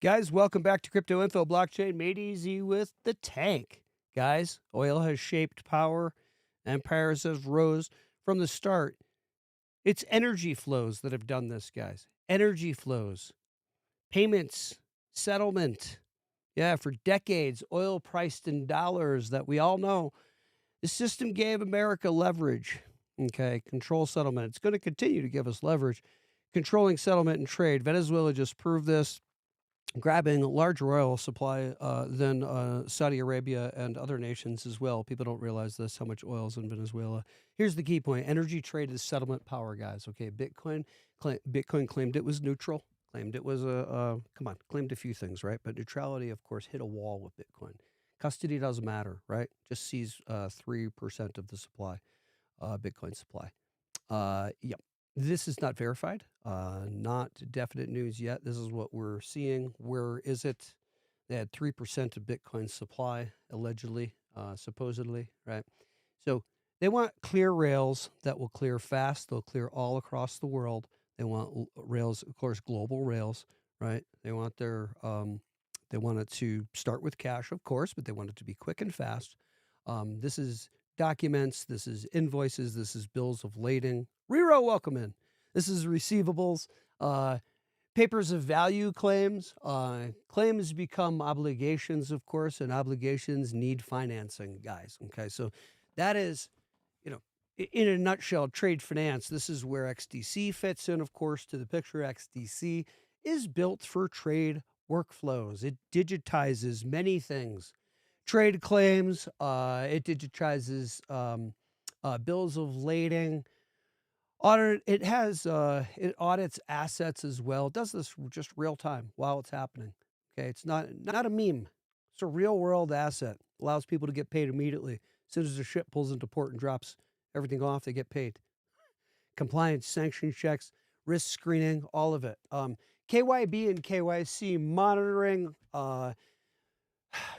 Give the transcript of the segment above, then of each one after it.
Guys, welcome back to Crypto Info Blockchain Made Easy with the Tank. Guys, oil has shaped power, empires have rose from the start. It's energy flows that have done this, guys. Energy flows, payments, settlement. Yeah, for decades, oil priced in dollars that we all know. The system gave America leverage. Okay, control settlement. It's going to continue to give us leverage. Controlling settlement and trade. Venezuela just proved this, grabbing a larger oil supply than Saudi Arabia and other nations as well. People don't realize this, how much oil is in Venezuela. Here's the key point. Energy trade is settlement power, guys. Okay, Bitcoin claimed it was neutral, claimed it was claimed a few things, right? But neutrality, of course, hit a wall with Bitcoin. Custody doesn't matter, right? Just sees 3% of the supply, Bitcoin supply. Yep. This is not verified, not definite news yet. This is what we're seeing. Where is it? They had 3% of Bitcoin supply, allegedly, supposedly, right? So they want clear rails that will clear fast. They'll clear all across the world. They want rails, of course, global rails, right? They want they want it to start with cash, of course, but they want it to be quick and fast. This is documents, this is invoices, this is bills of lading. Rero, welcome in. This is receivables, papers of value claims. Claims become obligations, of course, and obligations need financing, guys. Okay, so that is, in a nutshell, trade finance. This is where XDC fits in, of course, to the picture. XDC is built for trade workflows. It digitizes many things. Trade claims, it digitizes bills of lading. It audits assets as well. It does this just real time while it's happening. Okay, it's not a meme. It's a real world asset. Allows people to get paid immediately. As soon as the ship pulls into port and drops everything off, they get paid. Compliance, sanction checks, risk screening, all of it. KYB and KYC monitoring.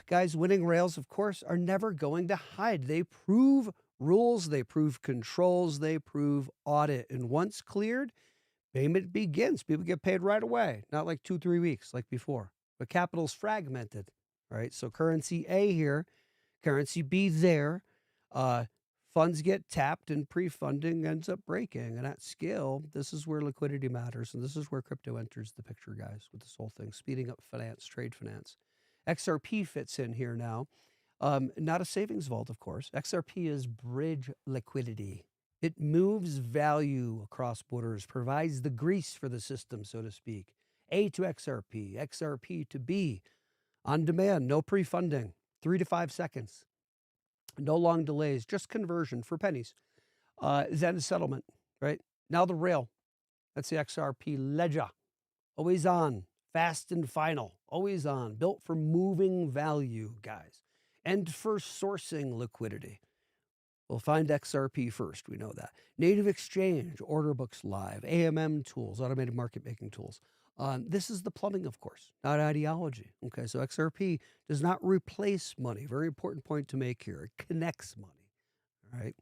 Guys, winning rails, of course, are never going to hide. They prove rules, they prove controls, they prove audit. And once cleared, payment begins. People get paid right away, not like 2-3 weeks like before. But capital's fragmented, right? So currency A here, currency B there. Funds get tapped and pre-funding ends up breaking. And at scale, this is where liquidity matters. And this is where crypto enters the picture, guys, with this whole thing, speeding up finance, trade finance. XRP fits in here now. Not a savings vault, of course. XRP is bridge liquidity. It moves value across borders, provides the grease for the system, so to speak. A to XRP, XRP to B, on demand, no pre-funding, 3 to 5 seconds. No long delays, just conversion for pennies. Then settlement, right? Now the rail. That's the XRP ledger. Always on, fast and final, always on, built for moving value, guys, and for sourcing liquidity. We'll find XRP first, we know that. Native exchange, order books live, AMM tools, automated market making tools. This is the plumbing, of course, not ideology. Okay, so XRP does not replace money. Very important point to make here. It connects money, all right?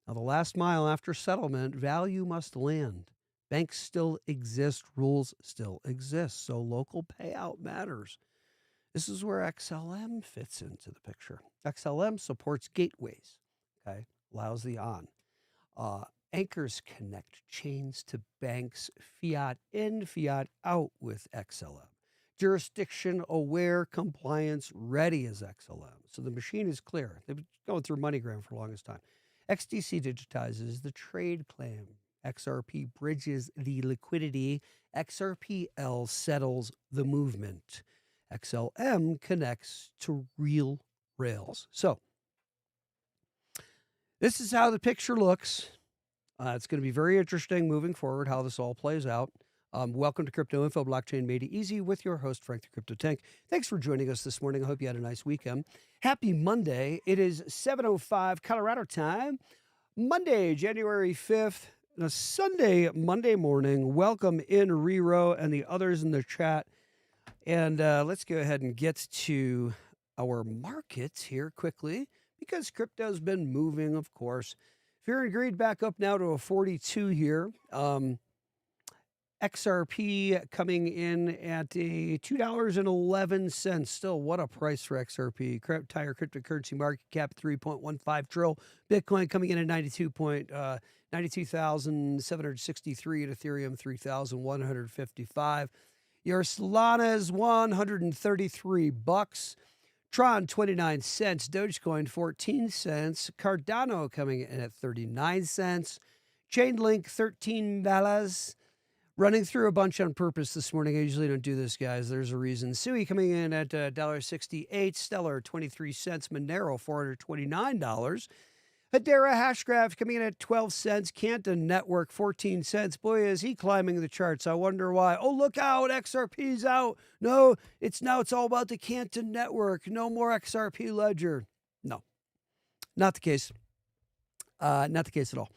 Now, the last mile after settlement, value must land. Banks still exist, rules still exist, so local payout matters. This is where XLM fits into the picture. XLM supports gateways, okay, allows the on. Anchors connect chains to banks, fiat in, fiat out with XLM. Jurisdiction aware, compliance ready as XLM. So the machine is clear. They've been going through MoneyGram for the longest time. XDC digitizes the trade claim. XRP bridges the liquidity. XRPL settles the movement. XLM connects to real rails. So this is how the picture looks. It's going to be very interesting moving forward how this all plays out. Welcome to Crypto Info Blockchain Made Easy with your host, Frank the Crypto Tank. Thanks for joining us this morning. I hope you had a nice weekend. Happy Monday. It is 7:05 Colorado time, Monday, January 5th, and a Sunday, Monday morning. Welcome in, Rero, and the others in the chat. And let's go ahead and get to our markets here quickly because crypto's been moving, of course. Fear and greed back up now to a 42 here. XRP coming in at a $2.11. Still, what a price for XRP. Entire cryptocurrency market cap 3.15 trillion. Bitcoin coming in at 92,763, and Ethereum 3,155. Your Solana is $133. Tron 29 cents. Dogecoin 14 cents. Cardano coming in at 39 cents. Chainlink $13. Running through a bunch on purpose this morning. I usually don't do this, guys. There's a reason. Sui coming in at $1.68. Stellar 23 cents. Monero $429. Hedera Hashgraph coming in at 12 cents. Canton Network 14 cents. Boy, is he climbing the charts. I wonder why. Oh, look out. XRP's out. No, it's all about the Canton Network. No more XRP Ledger. No, not the case. Not the case at all.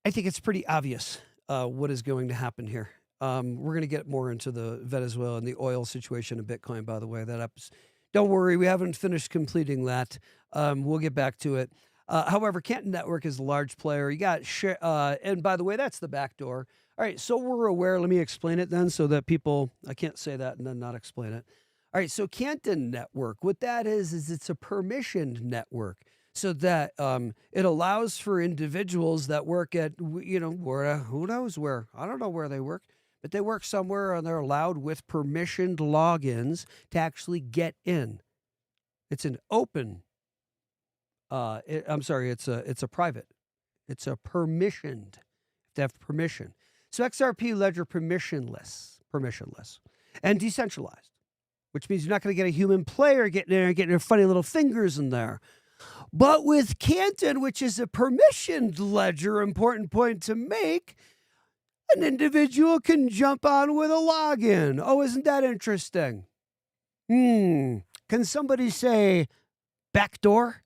I think it's pretty obvious what is going to happen here. We're going to get more into the Venezuela and the oil situation of Bitcoin, by the way. Don't worry, we haven't finished completing that. We'll get back to it. However, Canton Network is a large player. You got, and by the way, that's the back door. All right, so we're aware. Let me explain it then so that people, I can't say that and then not explain it. All right, so Canton Network, what that is it's a permissioned network. So that it allows for individuals that work at, where, who knows where. I don't know where they work, but they work somewhere and they're allowed with permissioned logins to actually get in. It's an open, it's a private. It's a permissioned. They have permission. So XRP Ledger permissionless, and decentralized, which means you're not going to get a human player getting in there and getting their funny little fingers in there. But with Canton, which is a permissioned ledger, important point to make, an individual can jump on with a login. Oh, isn't that interesting? Can somebody say backdoor?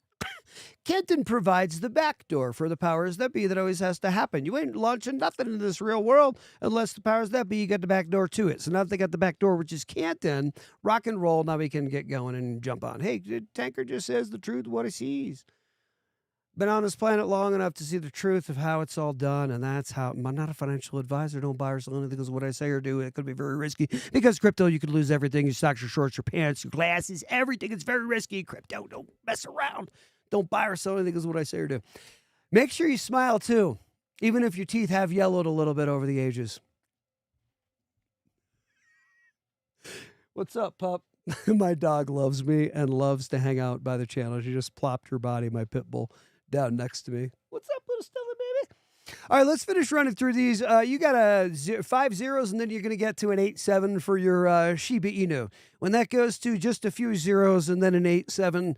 Canton provides the backdoor for the powers that be. That always has to happen. You ain't launching nothing in this real world unless the powers that be, you got the backdoor to it. So now that they got the backdoor, which is Canton, rock and roll, now we can get going and jump on. Hey, Tanker just says the truth, what he sees. Been on this planet long enough to see the truth of how it's all done, and that's how. I'm not a financial advisor. Don't buy or sell anything because what I say or do, it could be very risky. Because crypto, you could lose everything. Your stocks, your shorts, your pants, your glasses, everything. It's very risky. Crypto, don't mess around. Don't buy or sell anything is what I say or do. Make sure you smile, too, even if your teeth have yellowed a little bit over the ages. What's up, pup? My dog loves me and loves to hang out by the channel. She just plopped her body, my pit bull, down next to me. What's up, little Stella, baby? All right, let's finish running through these. You got 5 zeros, and then you're going to get to an 8-7 for your Shiba Inu. When that goes to just a few zeros and then an 8-7,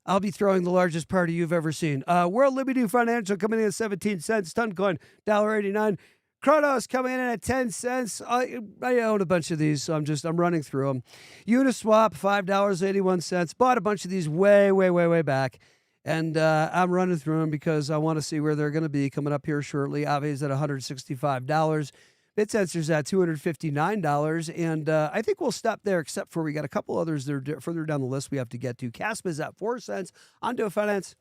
I'll be throwing the largest party you've ever seen. World Liberty Financial coming in at 17 cents. Toncoin, $1.89. Kronos coming in at 10 cents. I own a bunch of these, so I'm running through them. Uniswap, $5.81. Bought a bunch of these way back. And I'm running through them because I want to see where they're going to be coming up here shortly. Avi's at $165. BitSensor's at $259. And I think we'll stop there, except for we got a couple others that are further down the list we have to get to. Caspa's at 4 cents. Ondo Finance,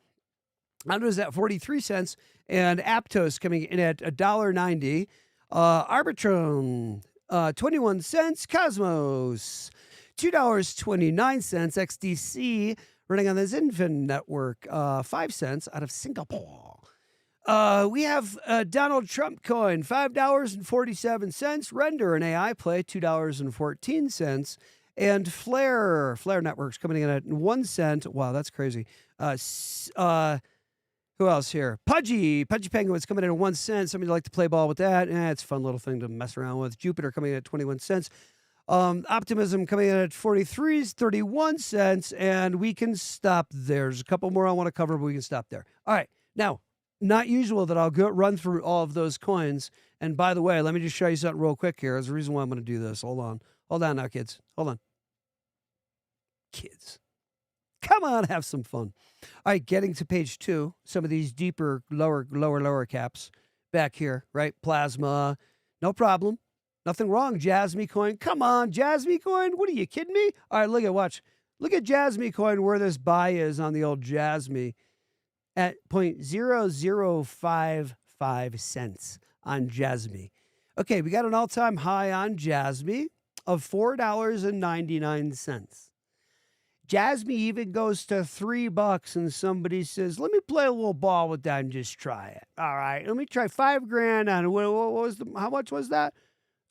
Ondo's at 43 cents. And Aptos coming in at $1.90. Arbitrum, 21 cents. Cosmos, $2.29. XDC, running on the Zinfin network, 5 cents out of Singapore. We have Donald Trump coin, $5.47. Render, an AI play, $2.14. And Flare Networks coming in at 1 cent. Wow, that's crazy. Who else here? Pudgy Penguins coming in at 1 cent. Somebody like to play ball with that. It's a fun little thing to mess around with. Jupiter coming in at 21 cents. Optimism coming in at 31 cents, and we can stop there. There's a couple more I want to cover, but we can stop there. All right. Now, not usual that I'll run through all of those coins. And by the way, let me just show you something real quick here. There's a reason why I'm going to do this. Hold on now, kids. Hold on. Kids. Come on, have some fun. All right, getting to page 2, some of these deeper, lower caps back here, right? Plasma, no problem. Nothing wrong. Jasmy coin. Come on, Jasmy coin. What are you kidding me? All right, watch. Look at Jasmy coin, where this buy is on the old Jasmy at 0.0055 cents on Jasmy. Okay, we got an all-time high on Jasmy of $4.99. Jasmy even goes to $3 and somebody says, let me play a little ball with that and just try it. All right, let me try $5,000 on it. What was how much was that?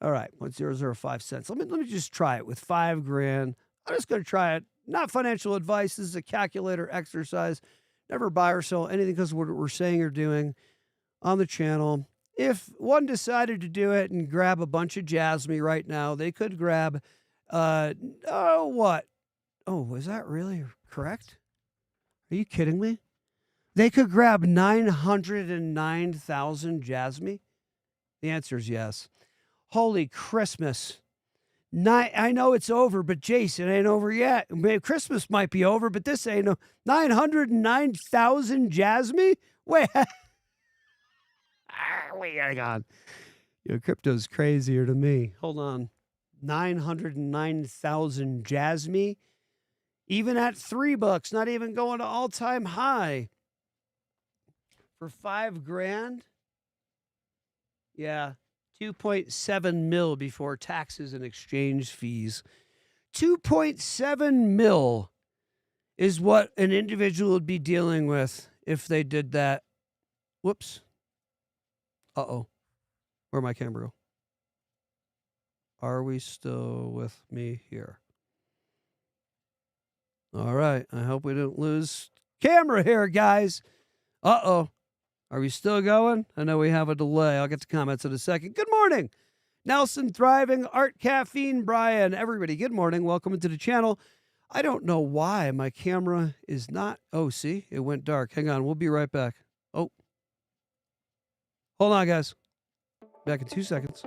All right, 0.005 cents. Let me just try it with $5,000. I'm just going to try it. Not financial advice. This is a calculator exercise. Never buy or sell anything because of what we're saying or doing on the channel. If one decided to do it and grab a bunch of Jasmy right now, they could grab, what? Oh, was that really correct? Are you kidding me? They could grab 909,000 Jasmy? The answer is yes. Holy Christmas. I know it's over, but Jason, it ain't over yet. Maybe Christmas might be over, but this ain't 909,000 Jasmy? Wait. Hang on. Crypto's crazier to me. Hold on. 909,000 Jasmy? Even at $3, not even going to all-time high. For $5,000? Yeah. 2.7 mil before taxes and exchange fees. 2.7 mil is what an individual would be dealing with if they did that. Whoops. Uh-oh. Where'd my camera go? Are we still with me here? All right. I hope we didn't lose camera here, guys. Uh-oh. Are we still going? I know we have a delay. I'll get to comments in a second. Good morning. Nelson, Thriving, Art, Caffeine, Brian, everybody. Good morning. Welcome into the channel. I don't know why my camera is not. Oh, see, it went dark. Hang on. We'll be right back. Oh, hold on, guys. Back in 2 seconds.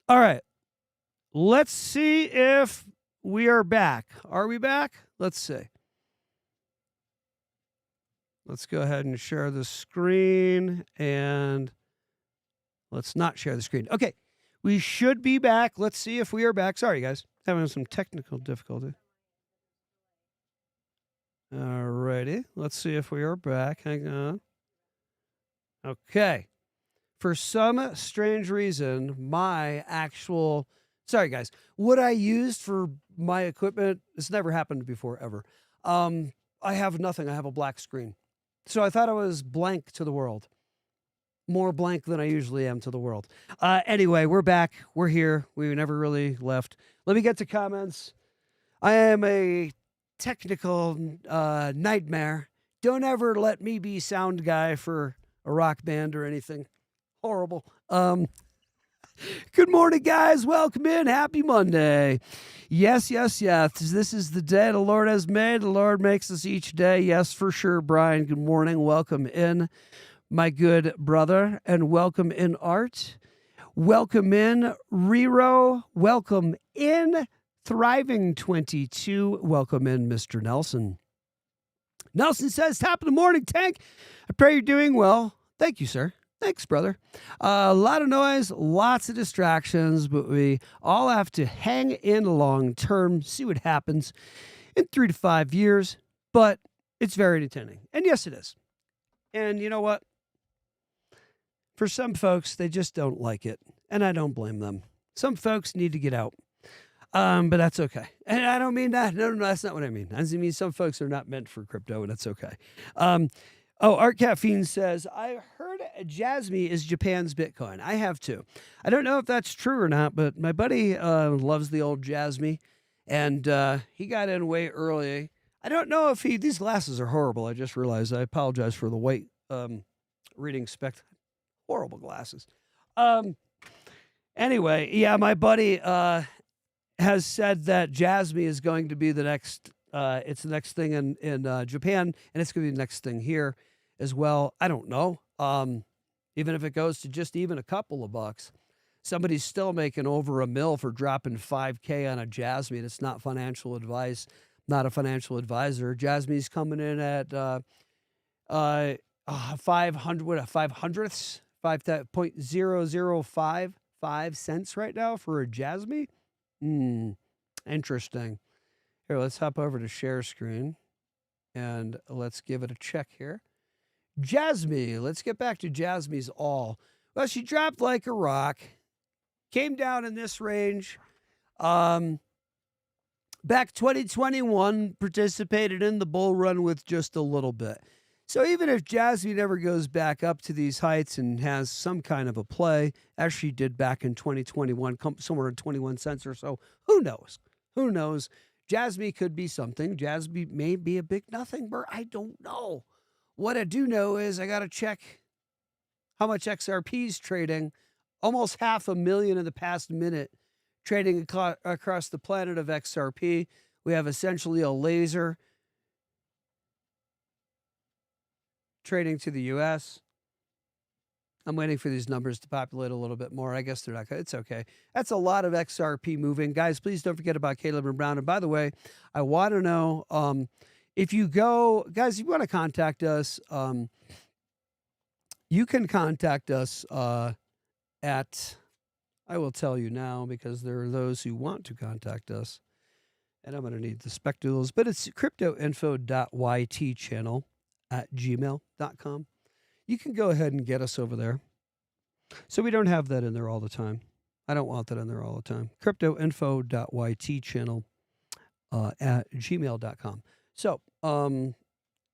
All right. Let's see if we are back. Are we back? Let's see. Let's go ahead and share the screen, and let's not share the screen. Okay. We should be back. Let's see if we are back. Sorry, guys. Having some technical difficulty. All righty. Let's see if we are back. Hang on. Okay. For some strange reason, my actual... Sorry, guys. What I used for my equipment, it's never happened before, ever. I have nothing. I have a black screen. So I thought I was blank to the world. More blank than I usually am to the world. Anyway, we're back. We're here. We never really left. Let me get to comments. I am a technical nightmare. Don't ever let me be sound guy for a rock band or anything. Horrible. Good morning, guys. Welcome in. Happy Monday. Yes, yes, yes. This is the day the Lord has made. The Lord makes us each day. Yes, for sure, Brian. Good morning. Welcome in, my good brother. And welcome in, Art. Welcome in, Rero. Welcome in, Thriving 22. Welcome in, Mr. Nelson. Nelson says, top of the morning, Tank. I pray you're doing well. Thank you, sir. Thanks, brother. A lot of noise, lots of distractions, but we all have to hang in long term, see what happens in 3 to 5 years. But it's very entertaining. And yes, it is. And you know what? For some folks, they just don't like it. And I don't blame them. Some folks need to get out. But that's okay. And I don't mean that. No, that's not what I mean. I mean some folks are not meant for crypto, and that's okay. Art Caffeine says, I heard Jasmy is Japan's Bitcoin. I have too. I don't know if that's true or not, but my buddy loves the old Jasmy, and he got in way early. I don't know if these glasses are horrible. I just realized. I apologize for the white reading spec. Horrible glasses. Anyway, yeah, my buddy has said that Jasmy is going to be the next, it's the next thing in Japan, and it's going to be the next thing here as well. I don't know. Even if it goes to just even a couple of bucks, Somebody's still making over $1 million for dropping $5K on a Jasmine. It's not financial advice, not a financial advisor. Jasmine's coming in at 500, what, 5/100ths, 5.0055 cents right now for a Jasmine. Interesting. Here, let's hop over to share screen and let's give it a check here. Jasmine, let's get back to Jasmine's all. Well, she dropped like a rock, came down in this range. Back 2021, participated in the bull run with just a little bit. So even if Jasmine never goes back up to these heights and has some kind of a play, as she did back in 2021, somewhere in 21 cents or so, who knows? Who knows? Jasmine could be something. Jasmine may be a big nothing, but I don't know. What I do know is I got to check how much XRP is trading. Almost 500,000 in the past minute trading across the planet of XRP. We have essentially a laser trading to the U.S. I'm waiting for these numbers to populate a little bit more. I guess they're not. It's okay. That's a lot of XRP moving. Guys, please don't forget about Caleb and Brown. And by the way, I want to know if you go, guys, if you want to contact us, you can contact us at, I will tell you now because there are those who want to contact us. And I'm going to need the spectacles, but it's cryptoinfo.yt channel at gmail.com. You can go ahead and get us over there. So we don't have that in there all the time. I don't want that in there all the time. Cryptoinfo.yt channel at gmail.com. So,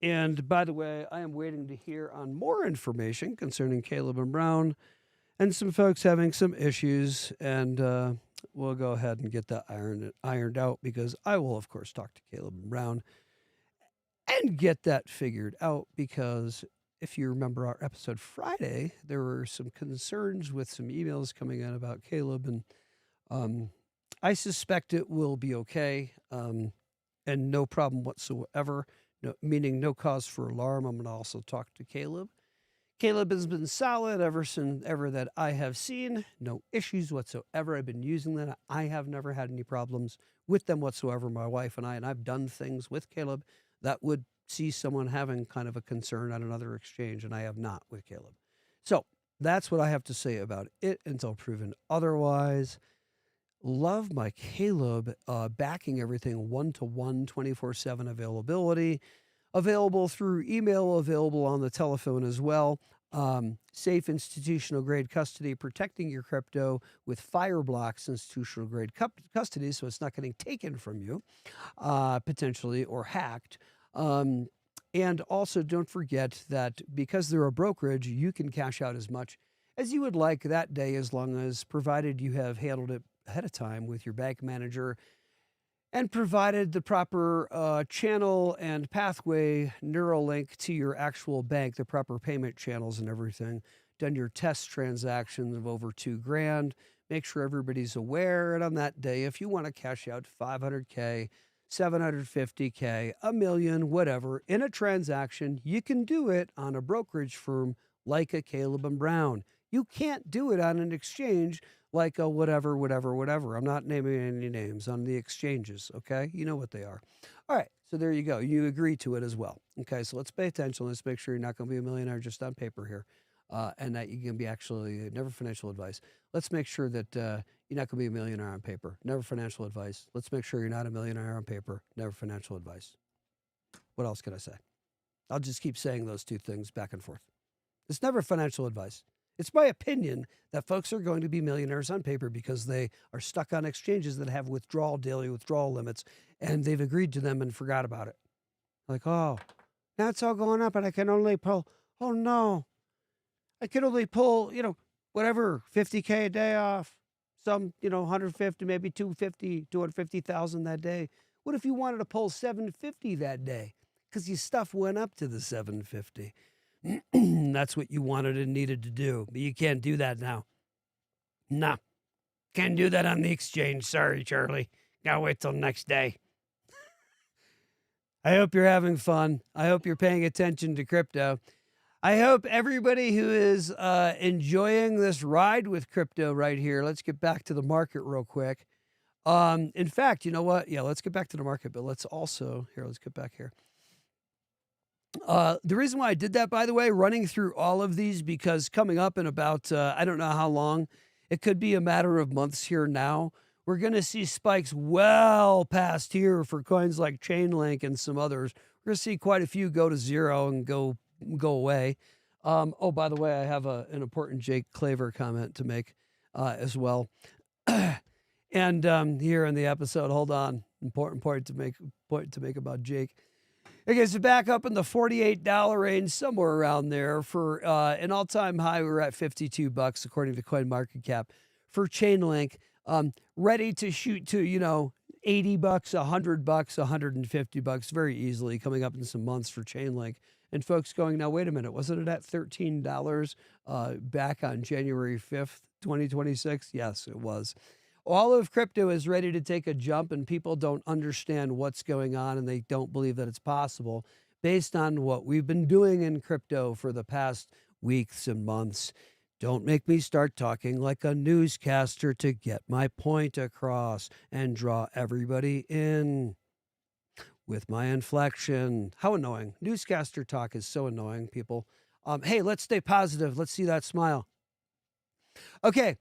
and by the way, I am waiting to hear on more information concerning Caleb and Brown and some folks having some issues. And we'll go ahead and get that ironed out because I will, of course, talk to Caleb and Brown and get that figured out because if you remember our episode Friday, there were some concerns with some emails coming in about Caleb, and I suspect it will be okay, and no problem whatsoever, meaning no cause for alarm. I'm going to also talk to Caleb. Caleb has been solid ever that I have seen. No issues whatsoever. I've been using that. I have never had any problems with them whatsoever, my wife and I've done things with Caleb that would see someone having kind of a concern on another exchange, and I have not with Caleb. So that's what I have to say about it until proven otherwise. Love my Caleb backing everything 1-to-1, 24/7 availability, available through email, available on the telephone as well. Safe institutional grade custody, protecting your crypto with Fireblocks institutional grade custody, so it's not getting taken from you, potentially, or hacked. And also don't forget that because they're a brokerage, you can cash out as much as you would like that day, as long as provided you have handled it ahead of time with your bank manager and provided the proper channel and pathway neural link to your actual bank, the proper payment channels and everything, done your test transactions of over $2,000, make sure everybody's aware. And on that day, if you want to cash out $500K, $750K, $1 million, whatever, in a transaction, you can do it on a brokerage firm like a Caleb and Brown. You can't do it on an exchange like a whatever. I'm not naming any names on the exchanges, okay? You know what they are. All right, so there you go. You agree to it as well. Okay, so let's pay attention. Let's make sure you're not going to be a millionaire just on paper here, and that you can be actually, never financial advice. Let's make sure that you're not going to be a millionaire on paper. Never financial advice. Let's make sure you're not a millionaire on paper. Never financial advice. What else can I say? I'll just keep saying those two things back and forth. It's never financial advice. It's my opinion that folks are going to be millionaires on paper because they are stuck on exchanges that have daily withdrawal limits, and they've agreed to them and forgot about it. Like, oh, now it's all going up and I can only pull, oh no, I can only pull, whatever, 50K a day off, some, 150, maybe 250,000 that day. What if you wanted to pull 750 that day? Because your stuff went up to the 750. That's what you wanted and needed to do. But you can't do that now. Nah. Can't do that on the exchange. Sorry, Charlie. Gotta wait till next day. I hope you're having fun. I hope you're paying attention to crypto. I hope everybody who is enjoying this ride with crypto right here, let's get back to the market real quick. In fact, you know what? Yeah, let's get back to the market, but let's get back here. The reason why I did that, by the way, running through all of these, because coming up in about, I don't know how long, it could be a matter of months here now, we're going to see spikes well past here for coins like Chainlink and some others. We're going to see quite a few go to zero and go away. Oh, by the way, I have an important Jake Claver comment to make as well. And here in the episode, hold on, important point to make about Jake. Okay, so back up in the $48 range, somewhere around there for an all-time high. We were at $52 according to CoinMarketCap for Chainlink, ready to shoot to $80, $100, $150 very easily coming up in some months for Chainlink. And folks going, now wait a minute, wasn't it at $13 back on January 5th, 2026? Yes, it was. All of crypto is ready to take a jump, and people don't understand what's going on, and they don't believe that it's possible based on what we've been doing in crypto for the past weeks and months. Don't make me start talking like a newscaster to get my point across and draw everybody in with my inflection. How annoying. Newscaster talk is so annoying, people. Hey, let's stay positive. Let's see that smile. Okay.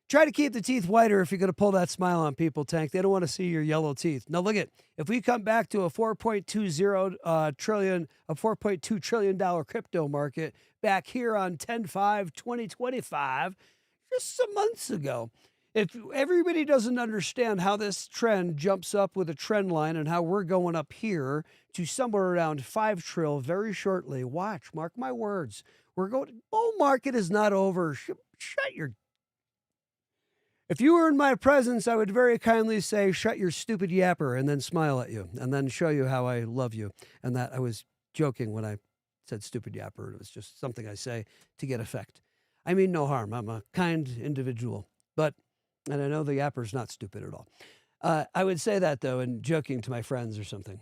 Try to keep the teeth whiter if you're going to pull that smile on people, Tank. They don't want to see your yellow teeth. Now, look at, if we come back to a $4.2 trillion crypto market back here on 10/5/2025, just some months ago, if everybody doesn't understand how this trend jumps up with a trend line and how we're going up here to somewhere around 5 trill very shortly, watch, mark my words. Bull market is not over. Shut your. If you were in my presence, I would very kindly say, shut your stupid yapper, and then smile at you, and then show you how I love you. And that I was joking when I said stupid yapper. It was just something I say to get effect. I mean no harm. I'm a kind individual. And I know the yapper's not stupid at all. I would say that, though, and joking to my friends or something.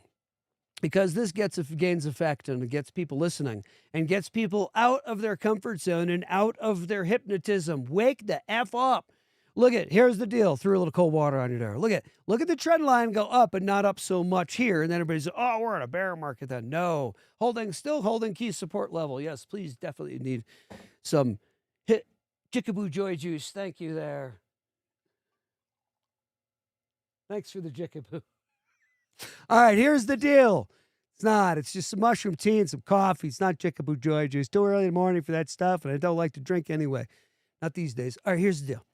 Because this gains effect, and it gets people listening and gets people out of their comfort zone and out of their hypnotism. Wake the F up. Look at, here's the deal. Threw a little cold water on you there. Look at the trend line go up and not up so much here. And then everybody's, oh, we're in a bear market then. No, still holding key support level. Yes, please definitely need some Jickaboo Joy Juice. Thank you there. Thanks for the Jickaboo. All right, here's the deal. It's just some mushroom tea and some coffee. It's not Jickaboo Joy Juice. Too early in the morning for that stuff, and I don't like to drink anyway. Not these days. All right, here's the deal.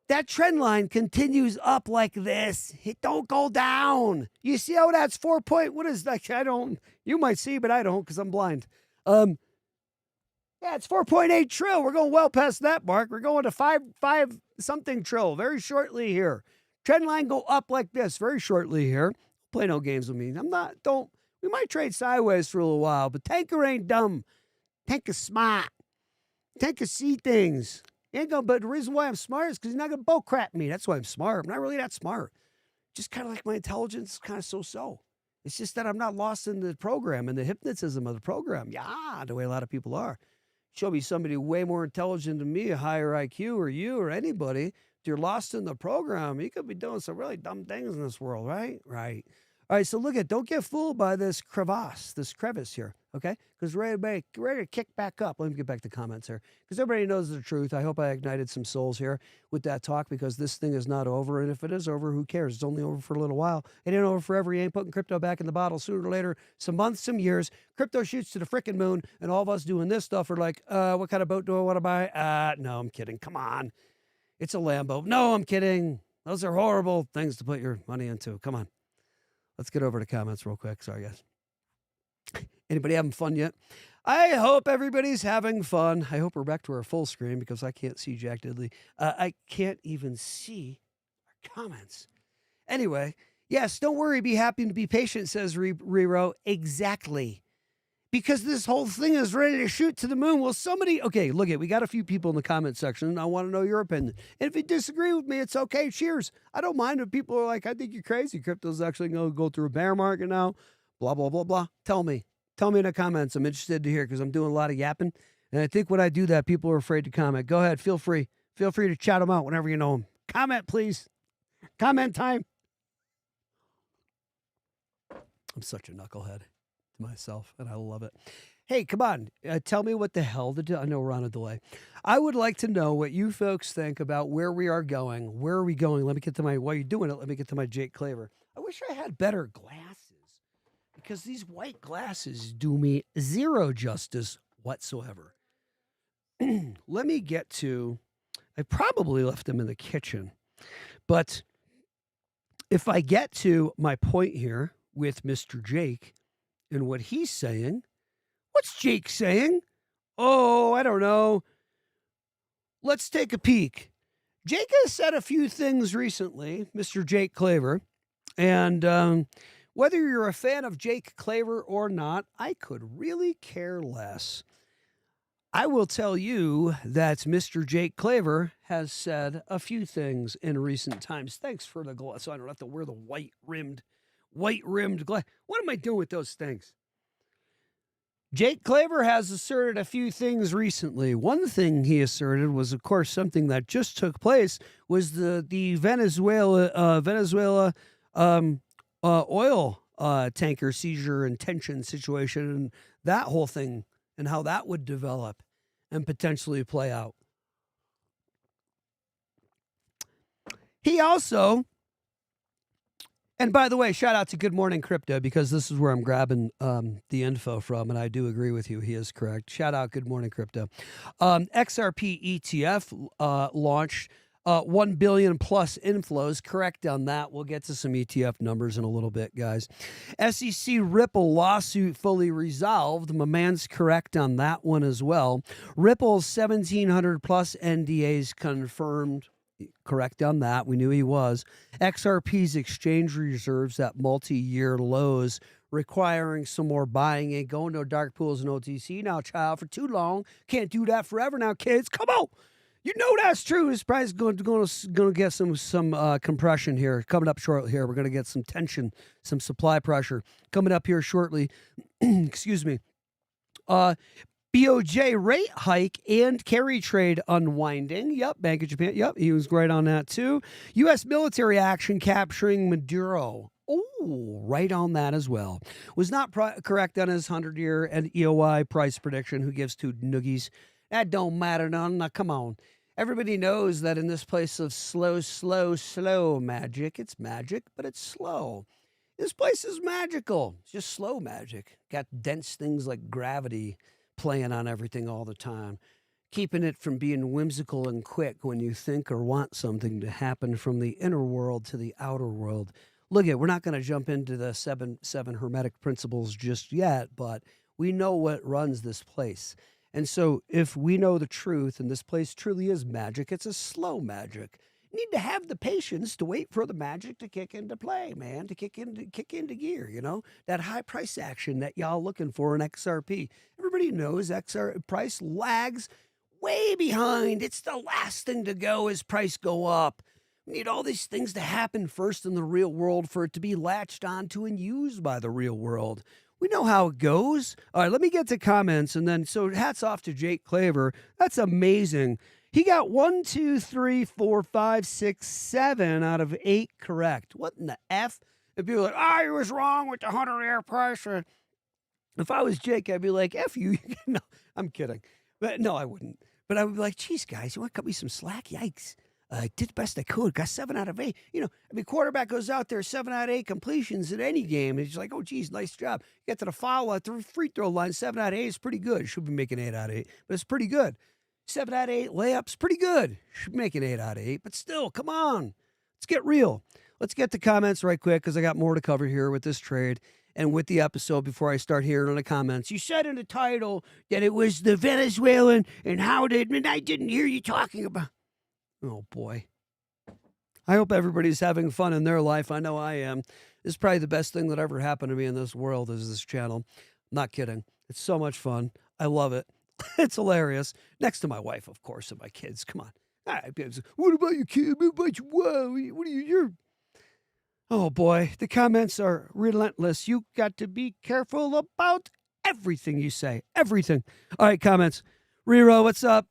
That trend line continues up like this. It don't go down. You see how that's 4 point? What is that? You might see, but I don't because I'm blind. Yeah, it's 4.8 trill. We're going well past that mark. We're going to 5 something trill very shortly here. Trend line go up like this very shortly here. Play no games with me. We might trade sideways for a little while, but Tanker ain't dumb. Tanker smart. Tanker see things. But the reason why I'm smart is because he's not going to bull crap me. That's why I'm smart. I'm not really that smart. Just kind of like my intelligence is kind of so-so. It's just that I'm not lost in the program and the hypnotism of the program. Yeah, the way a lot of people are. Show me somebody way more intelligent than me, a higher IQ, or you, or anybody. If you're lost in the program, you could be doing some really dumb things in this world, right? Right. All right, so don't get fooled by this crevice here, okay? Because we're ready to kick back up. Let me get back to comments here. Because everybody knows the truth. I hope I ignited some souls here with that talk, because this thing is not over. And if it is over, who cares? It's only over for a little while. It ain't over forever. You ain't putting crypto back in the bottle. Sooner or later, some months, some years, crypto shoots to the frickin' moon, and all of us doing this stuff are like, what kind of boat do I want to buy? No, I'm kidding. Come on. It's a Lambo. No, I'm kidding. Those are horrible things to put your money into. Come on. Let's get over to comments real quick. Sorry, guys. Anybody having fun yet? I hope everybody's having fun. I hope we're back to our full screen because I can't see Jack Diddley. I can't even see our comments. Anyway, yes, don't worry. Be happy and be patient, says Rero. Exactly. Because this whole thing is ready to shoot to the moon. Well, okay, look we got a few people in the comment section, and I want to know your opinion. And if you disagree with me, it's okay. Cheers. I don't mind if people are like, I think you're crazy. Crypto's actually going to go through a bear market now. Blah, blah, blah, blah. Tell me. Tell me in the comments. I'm interested to hear because I'm doing a lot of yapping. And I think when I do that, people are afraid to comment. Go ahead. Feel free. Feel free to chat them out whenever you know them. Comment, please. Comment time. I'm such a knucklehead to myself, and I love it. Hey, come on. Tell me what the hell I know we're on a delay. I would like to know what you folks think about where we are going. Where are we going? Let me get to while you're doing it, let me get to my Jake Claver. I wish I had better glasses because these white glasses do me zero justice whatsoever. Let me get to, I probably left them in the kitchen, but if I get to my point here with Mr. Jake and what he's saying, what's Jake saying? Oh, I don't know. Let's take a peek. Jake has said a few things recently, Mr. Jake Claver, and whether you're a fan of Jake Claver or not, I could really care less. I will tell you that Mr. Jake Claver has said a few things in recent times. Thanks for the glass, so I don't have to wear the white-rimmed glass. What am I doing with those things? Jake Claver has asserted a few things recently. One thing he asserted was, of course, something that just took place was the Venezuela oil tanker seizure and tension situation, and that whole thing and how that would develop and potentially play out. He also, and by the way, shout out to Good Morning Crypto because this is where I'm grabbing the info from, and I do agree with you. He is correct. Shout out Good Morning Crypto. XRP ETF launched 1 billion plus inflows. Correct on that. We'll get to some ETF numbers in a little bit, guys. SEC Ripple lawsuit fully resolved. My man's correct on that one as well. Ripple's 1,700 plus NDAs confirmed. Correct on that. We knew he was. XRP's exchange reserves at multi-year lows, requiring some more buying. Ain't going no dark pools and OTC now, child, for too long. Can't do that forever now, kids. Come on. You know that's true. This price is going to get some compression here. Coming up shortly here. We're going to get some tension, some supply pressure. Coming up here shortly. Excuse me. BOJ rate hike and carry trade unwinding. Yep, Bank of Japan. Yep, he was right on that too. U.S. military action capturing Maduro. Oh, right on that as well. Was not correct on his 100-year and EOI price prediction. Who gives two noogies? That don't matter none. Now, come on. Everybody knows that in this place of slow magic, it's magic, but it's slow. This place is magical. It's just slow magic. Got dense things like gravity playing on everything all the time, keeping it from being whimsical and quick when you think or want something to happen from the inner world to the outer world. Look we're not going to jump into the seven hermetic principles just yet, but we know what runs this place. And so if we know the truth and this place truly is magic, it's a slow magic. You need to have the patience to wait for the magic to kick into play, man, to kick into gear, you know, that high price action that y'all looking for in XRP. Everybody knows XR price lags way behind. It's the last thing to go as price go up. We need all these things to happen first in the real world for it to be latched onto and used by the real world. We know how it goes. All right, let me get to comments. And then, so hats off to Jake Claver. That's amazing. He got 1, 2, 3, 4, 5, 6, 7 out of 8 correct. What in the F? If people are like, he was wrong with the 100-year price. If I was Jake, I'd be like, F you. No, I'm kidding. But no, I wouldn't. But I would be like, geez, guys, you want to cut me some slack? Yikes. I did the best I could. Got 7 out of 8. You know, I mean, quarterback goes out there, 7 out of 8 completions in any game. And he's like, oh, geez, nice job. You get to the foul at the free throw line, 7 out of 8 is pretty good. Should be making 8 out of 8, but it's pretty good. 7 out of 8 layups, pretty good. Should make an 8 out of 8, but still, come on. Let's get real. Let's get the comments right quick because I got more to cover here with this trade and with the episode before I start hearing on the comments. You said in the title that it was the Venezuelan and how did, and I didn't hear you talking about. Oh, boy. I hope everybody's having fun in their life. I know I am. This is probably the best thing that ever happened to me in this world is this channel. I'm not kidding. It's so much fun. I love it. It's hilarious. Next to my wife, of course, and my kids. Come on. All right, what about your kid? What about you? Wow, what are you? Oh, boy. The comments are relentless. You got to be careful about everything you say. Everything. All right, comments. Rero, what's up?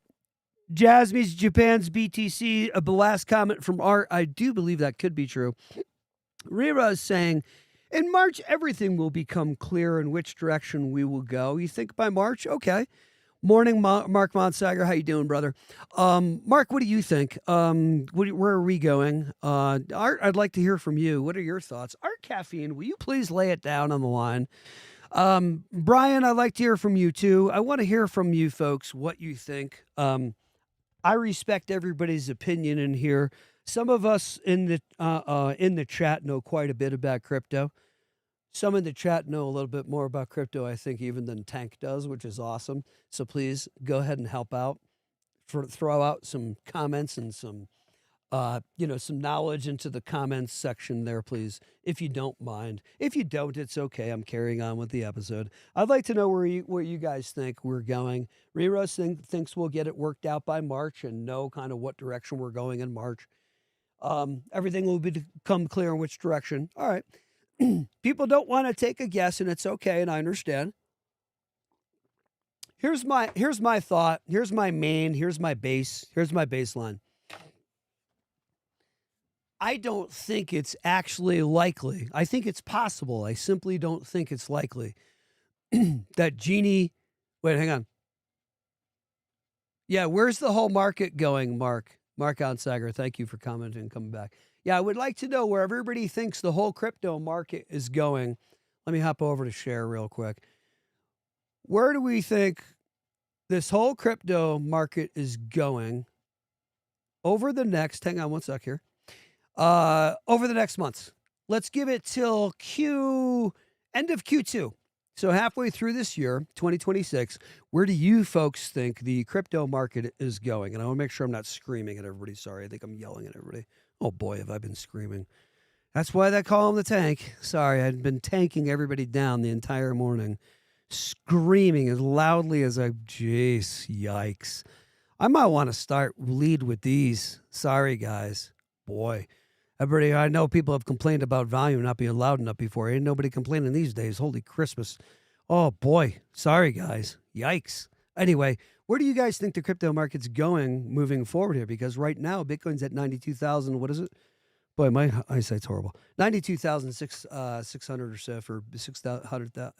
Jasmine's Japan's BTC. The last comment from Art. I do believe that could be true. Rero is saying, in March, everything will become clear in which direction we will go. You think by March? Okay. Morning, Mark Monsager. How you doing, brother? Mark, what do you think? Where are we going? Art, I'd like to hear from you. What are your thoughts? Art Caffeine, will you please lay it down on the line? Brian, I'd like to hear from you too. I want to hear from you folks what you think. I respect everybody's opinion in here. Some of us in the chat know quite a bit about crypto. Some in the chat know a little bit more about crypto, I think, even than Tank does, which is awesome. So please go ahead and help out. Throw out some comments and some knowledge into the comments section there, please, if you don't mind. If you don't, it's okay. I'm carrying on with the episode. I'd like to know where you guys think we're going. Rero thinks we'll get it worked out by March and know kind of what direction we're going in March. Everything will become clear in which direction. All right. People don't want to take a guess, and it's okay, and I understand. Here's my thought. Here's my baseline. I don't think it's actually likely. I think it's possible. I simply don't think it's likely that Genie. Wait, hang on. Yeah, where's the whole market going, Mark? Mark Onsager, thank you for commenting and coming back. Yeah, I would like to know where everybody thinks the whole crypto market is going. Let me hop over to share real quick. Where do we think this whole crypto market is going over the next, hang on one sec here, over the next months? Let's give it till end of Q2. So halfway through this year, 2026, where do you folks think the crypto market is going? And I want to make sure I'm not screaming at everybody. Sorry, I think I'm yelling at everybody. Oh boy, have I been screaming. That's why they call him the tank. Sorry, I'd been tanking everybody down the entire morning, screaming as loudly as jeez, yikes. I might want to lead with these. Sorry, guys. Boy. Everybody, I know people have complained about volume not being loud enough before. Ain't nobody complaining these days. Holy Christmas. Oh, boy. Sorry, guys. Yikes. Anyway, where do you guys think the crypto market's going moving forward here? Because right now, Bitcoin's at 92,000. What is it? Boy, my eyesight's horrible. 92,600 or so for 600,000.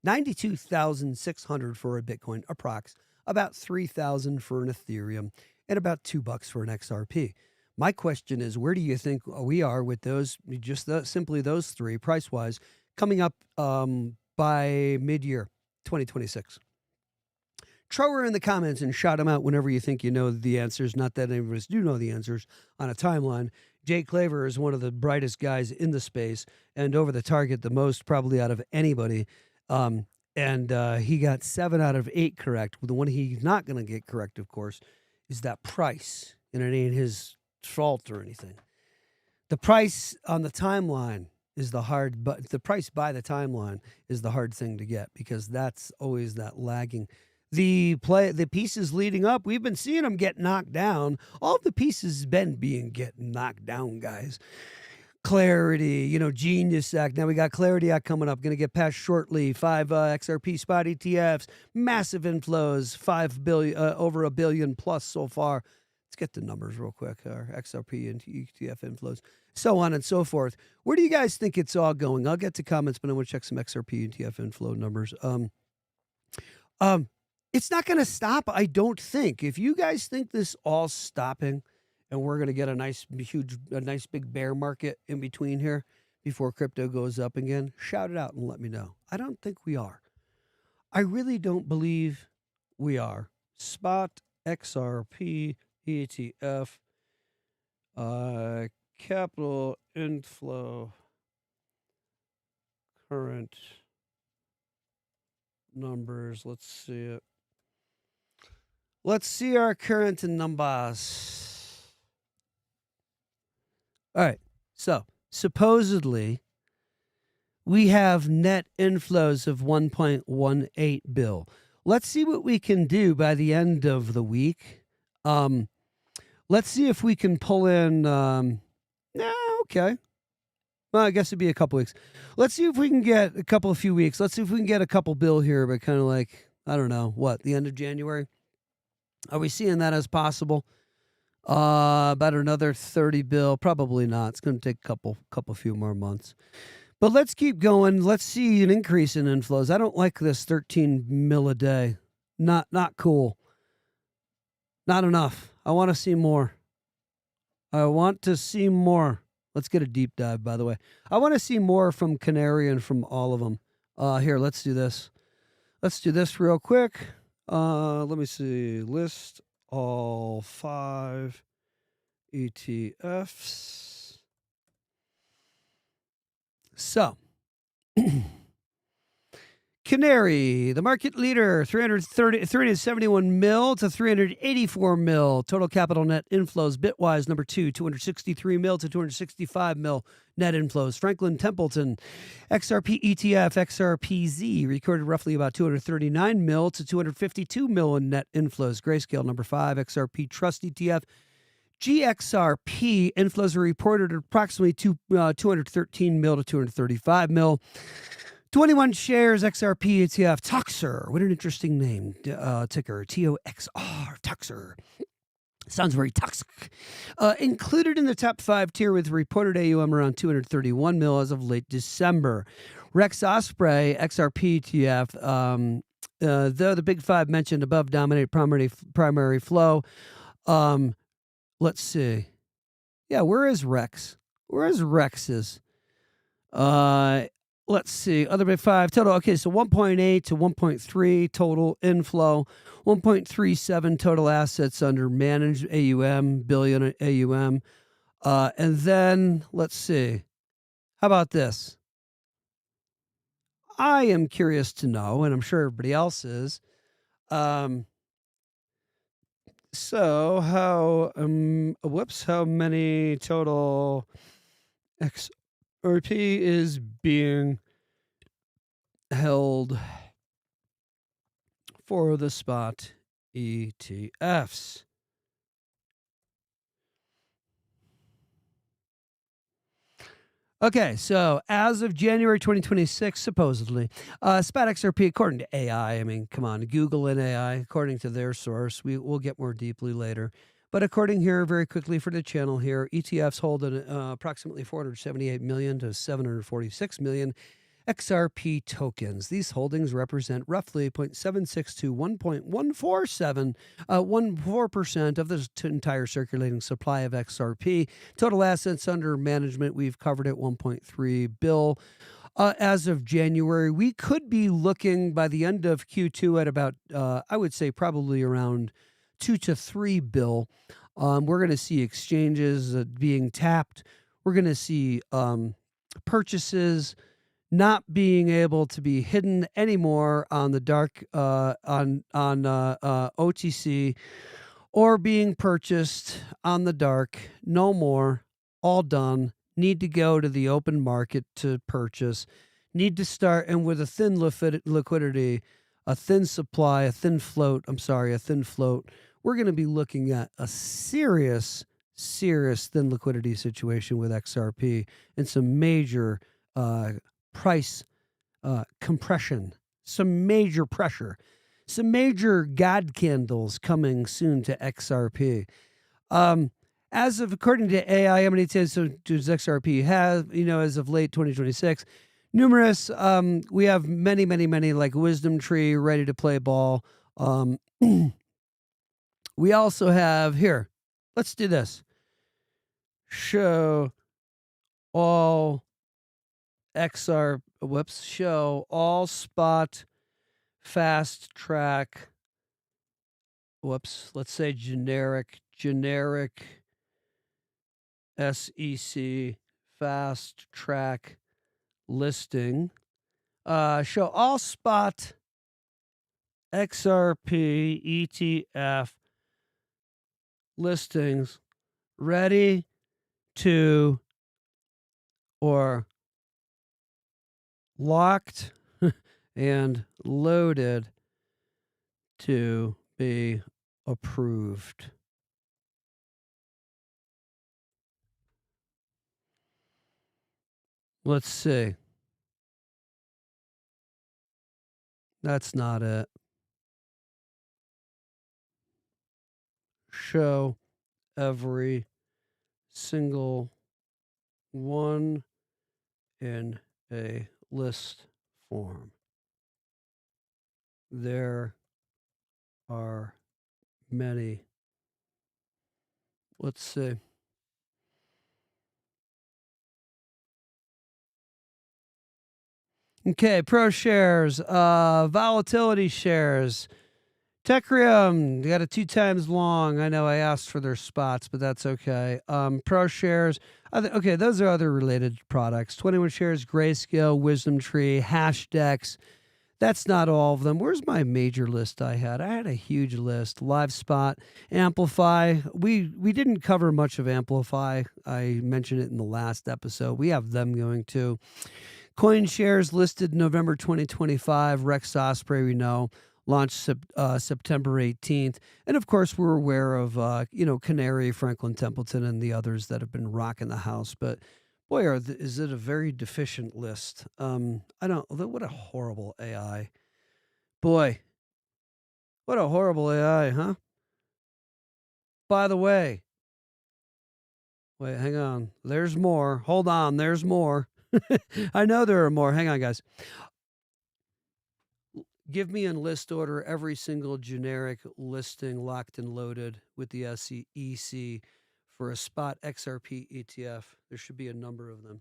92,600 for a Bitcoin, approx. About 3,000 for an Ethereum, and about $2 for an XRP. My question is, where do you think we are with those, simply those three, price-wise, coming up by mid-year 2026? Throw in the comments and shout them out whenever you think you know the answers. Not that any of us do know the answers on a timeline. Jay Claver is one of the brightest guys in the space and over the target the most probably out of anybody. And he got 7 out of 8 correct. The one he's not going to get correct, of course, is that price. And it ain't his fault or anything. The price on the timeline is the hard, but the price by the timeline is the hard thing to get because that's always that lagging. The pieces leading up, we've been seeing them get knocked down. All the pieces been getting knocked down, guys. Clarity, Genius Act. Now we got Clarity Act coming up. Going to get passed shortly. 5 XRP spot ETFs, massive inflows, 5 billion, over $1 billion plus so far. Let's get the numbers real quick. Our XRP and ETF inflows, so on and so forth. Where do you guys think it's all going? I'll get to comments, but I want to check some XRP and ETF inflow numbers. It's not going to stop, I don't think. If you guys think this all stopping and we're going to get a nice big bear market in between here before crypto goes up again, shout it out and let me know. I don't think we are. I really don't believe we are. Spot XRP ETF capital inflow current numbers. Let's see it. Let's see our current numbers. All right. So supposedly we have net inflows of 1.18 bill. Let's see what we can do by the end of the week. Let's see if we can pull in. Okay. Well, I guess it'd be a couple weeks. Let's see if we can get a few weeks. Let's see if we can get a couple bill here, but kind of like, I don't know, what, the end of January? Are we seeing that as possible? About another 30 bill? Probably not. It's going to take a few more months. But let's keep going. Let's see an increase in inflows. I don't like this 13 mil a day. Not cool. Not enough. I want to see more. Let's get a deep dive, by the way. I want to see more from Canary and from all of them. Here, let's do this. Let's do this real quick. Let me see. List all 5 ETFs. So, Canary, the market leader, 371 mil to 384 mil. Total capital net inflows, bitwise, number 2, 263 mil to 265 mil net inflows. Franklin Templeton, XRP ETF, XRPZ, recorded roughly about 239 mil to 252 mil in net inflows. Grayscale, number 5, XRP Trust ETF. GXRP inflows are reported at approximately 213 mil to 235 mil. 21 shares XRP ETF Tuxer. What an interesting name. Ticker TOXR Tuxer. Sounds very toxic. Included in the top 5 tier with reported AUM around 231 mil as of late December. Rex Osprey XRP ETF. Though the big 5 mentioned above dominate primary flow. Let's see. Yeah, where is Rex? Where is Rex's? Let's see. Other big 5 total. Okay, so 1.8 to 1.3 total inflow. 1.37 total assets under managed AUM, billion AUM. And then let's see. How about this? I am curious to know, and I'm sure everybody else is. So how many total XRP is being held for the spot ETFs? Okay, so as of January 2026, supposedly, spot XRP, according to AI, I mean, come on, Google and AI, according to their source, we'll get more deeply later. But according here, very quickly for the channel here, ETFs hold approximately 478 million to 746 million XRP tokens. These holdings represent roughly 0.76 to 14% of the entire circulating supply of XRP. Total assets under management, we've covered at 1.3 bill. As of January, we could be looking by the end of Q2 at about, I would say probably around 2 to 3 bill. We're going to see exchanges being tapped. We're going to see purchases not being able to be hidden anymore on the dark on OTC, or being purchased on the dark. No more. All done. Need to go to the open market to purchase. Need to start, and with a thin liquidity, a thin supply, a thin float. We're going to be looking at a serious thin liquidity situation with XRP and some major price compression, some major pressure, some major God candles coming soon to XRP. As of, according to AI, how many does XRP have? As of late 2026, numerous. We have many like Wisdom Tree ready to play ball. We also have here. Let's do this. Show all show all spot fast track. Let's say generic SEC fast track listing. Show all spot XRP ETF listings ready to, or locked and loaded to be approved. Let's see. That's not it. Show every single one in a list form. There are many. Let's see. Okay, pro shares, volatility shares. Tecrium got a 2 times long. I know I asked for their spots, but that's okay. Pro shares. Okay, those are other related products. 21 shares, Grayscale, Wisdom Tree, Hashdex. That's not all of them. Where's my major list I had? I had a huge list. LiveSpot, Amplify. We didn't cover much of Amplify. I mentioned it in the last episode. We have them going too. Coin shares listed November 2025. Rex Osprey, we know, launched September 18th. And of course, we're aware of, Canary, Franklin Templeton, and the others that have been rocking the house. But boy, is it a very deficient list. What a horrible AI. Boy, what a horrible AI, huh? By the way, wait, hang on. There's more. Hold on, there's more. I know there are more. Hang on, guys. Give me in list order every single generic listing locked and loaded with the SEC for a spot XRP ETF. There should be a number of them.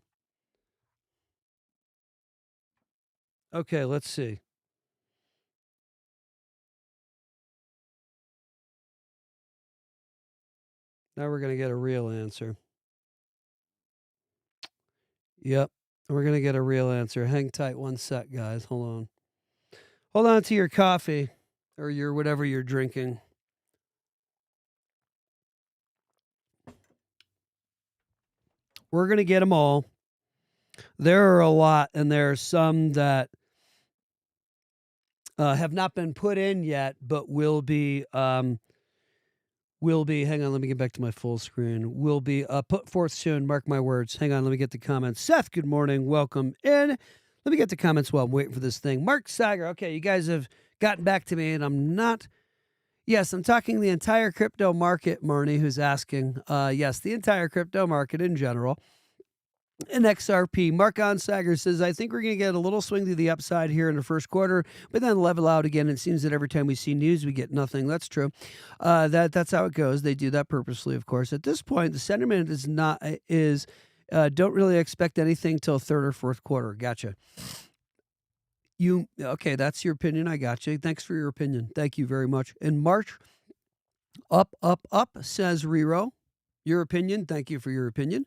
Okay, let's see. Now we're going to get a real answer. Yep, we're going to get a real answer. Hang tight one sec, guys. Hold on. Hold on to your coffee or your whatever you're drinking. We're going to get them all. There are a lot, and there are some that have not been put in yet, but will be. Hang on, let me get back to my full screen. Will be put forth soon. Mark my words. Hang on, let me get the comments. Seth, good morning. Welcome in. Let me get the comments while I'm waiting for this thing. Mark Sager. Okay, you guys have gotten back to me, and I'm not. Yes, I'm talking the entire crypto market, Marnie, who's asking. Yes, the entire crypto market in general. And XRP, Mark Onsager says, I think we're going to get a little swing to the upside here in the first quarter, but then level out again. It seems that every time we see news, we get nothing. That's true. That's how it goes. They do that purposely, of course. At this point, the sentiment don't really expect anything till third or fourth quarter. Gotcha. Okay, that's your opinion. I got you. Thanks for your opinion. Thank you very much. In March, up, says Rero. Your opinion. Thank you for your opinion.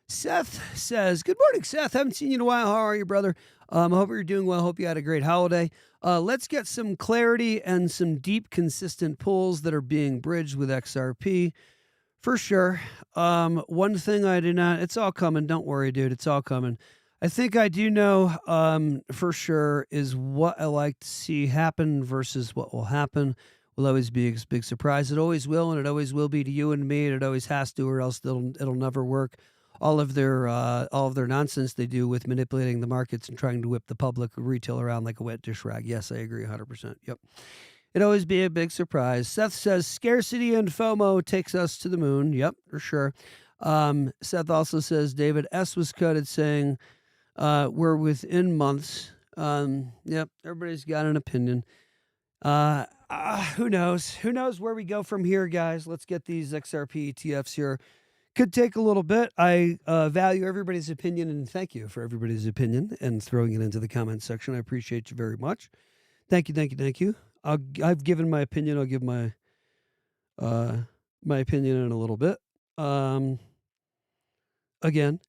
Seth says, good morning, Seth. Haven't seen you in a while. How are you, brother? I hope you're doing well. Hope you had a great holiday. Let's get some clarity and some deep, consistent pulls that are being bridged with XRP. For sure. One thing I do not, it's all coming. Don't worry, dude. It's all coming. I think I do know for sure is what I like to see happen versus what will happen. Will always be a big surprise. It always will, and it always will be to you and me. And it always has to, or else it'll never work. All of their nonsense they do with manipulating the markets and trying to whip the public retail around like a wet dish rag. Yes, I agree 100%. Yep. It'd always be a big surprise. Seth says scarcity and FOMO takes us to the moon. Yep, for sure. Seth also says David S. was quoted saying we're within months. Yep, everybody's got an opinion. Who knows? Who knows where we go from here, guys? Let's get these XRP ETFs here. Could take a little bit. I value everybody's opinion, and thank you for everybody's opinion and throwing it into the comment section. I appreciate you very much. Thank you. I've given my opinion. I'll give my opinion in a little bit. Again,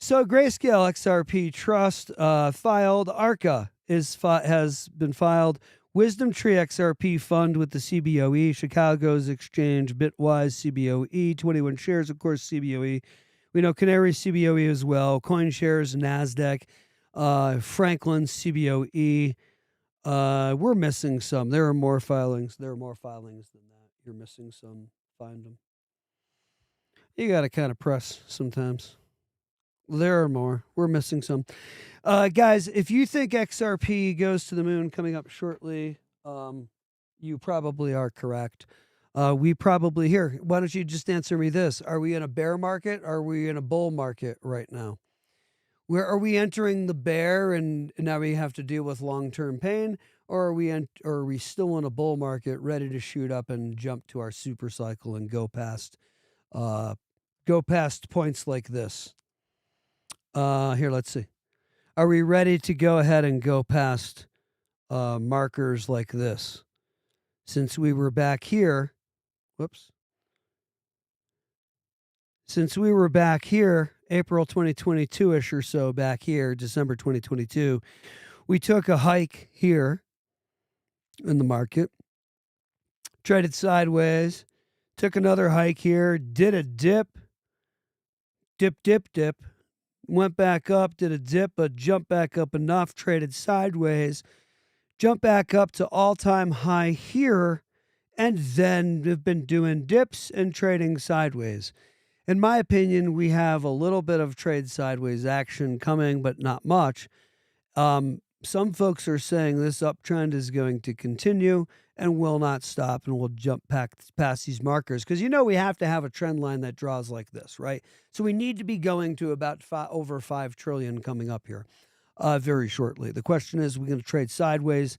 so Grayscale XRP Trust filed. ARCA has been filed. Wisdom Tree XRP Fund with the CBOE, Chicago's Exchange, Bitwise CBOE, 21 shares, of course, CBOE. We know Canary CBOE as well, CoinShares, NASDAQ, Franklin CBOE. We're missing some. There are more filings. There are more filings than that. You're missing some. Find them. You got to kind of press sometimes. There are more. We're missing some. Guys, if you think XRP goes to the moon coming up shortly, you probably are correct. We probably here. Why don't you just answer me this? Are we in a bear market? Or are we in a bull market right now? Where are we entering the bear and now we have to deal with long-term pain? Or are we still in a bull market ready to shoot up and jump to our super cycle and go past points like this? Here, let's see. Are we ready to go ahead and go past markers like this? Since we were back here, since we were back here, April 2022-ish or so back here, December 2022, we took a hike here in the market, traded sideways, took another hike here, did a dip, went back up, did a dip, but jumped back up enough, traded sideways, jumped back up to all-time high here, and then have been doing dips and trading sideways. In my opinion, we have a little bit of trade sideways action coming, but not much. Some folks are saying this uptrend is going to continue and will not stop and will jump past these markers because we have to have a trend line that draws like this, right? So we need to be going to about over 5 trillion coming up here very shortly. The question is, we're going to trade sideways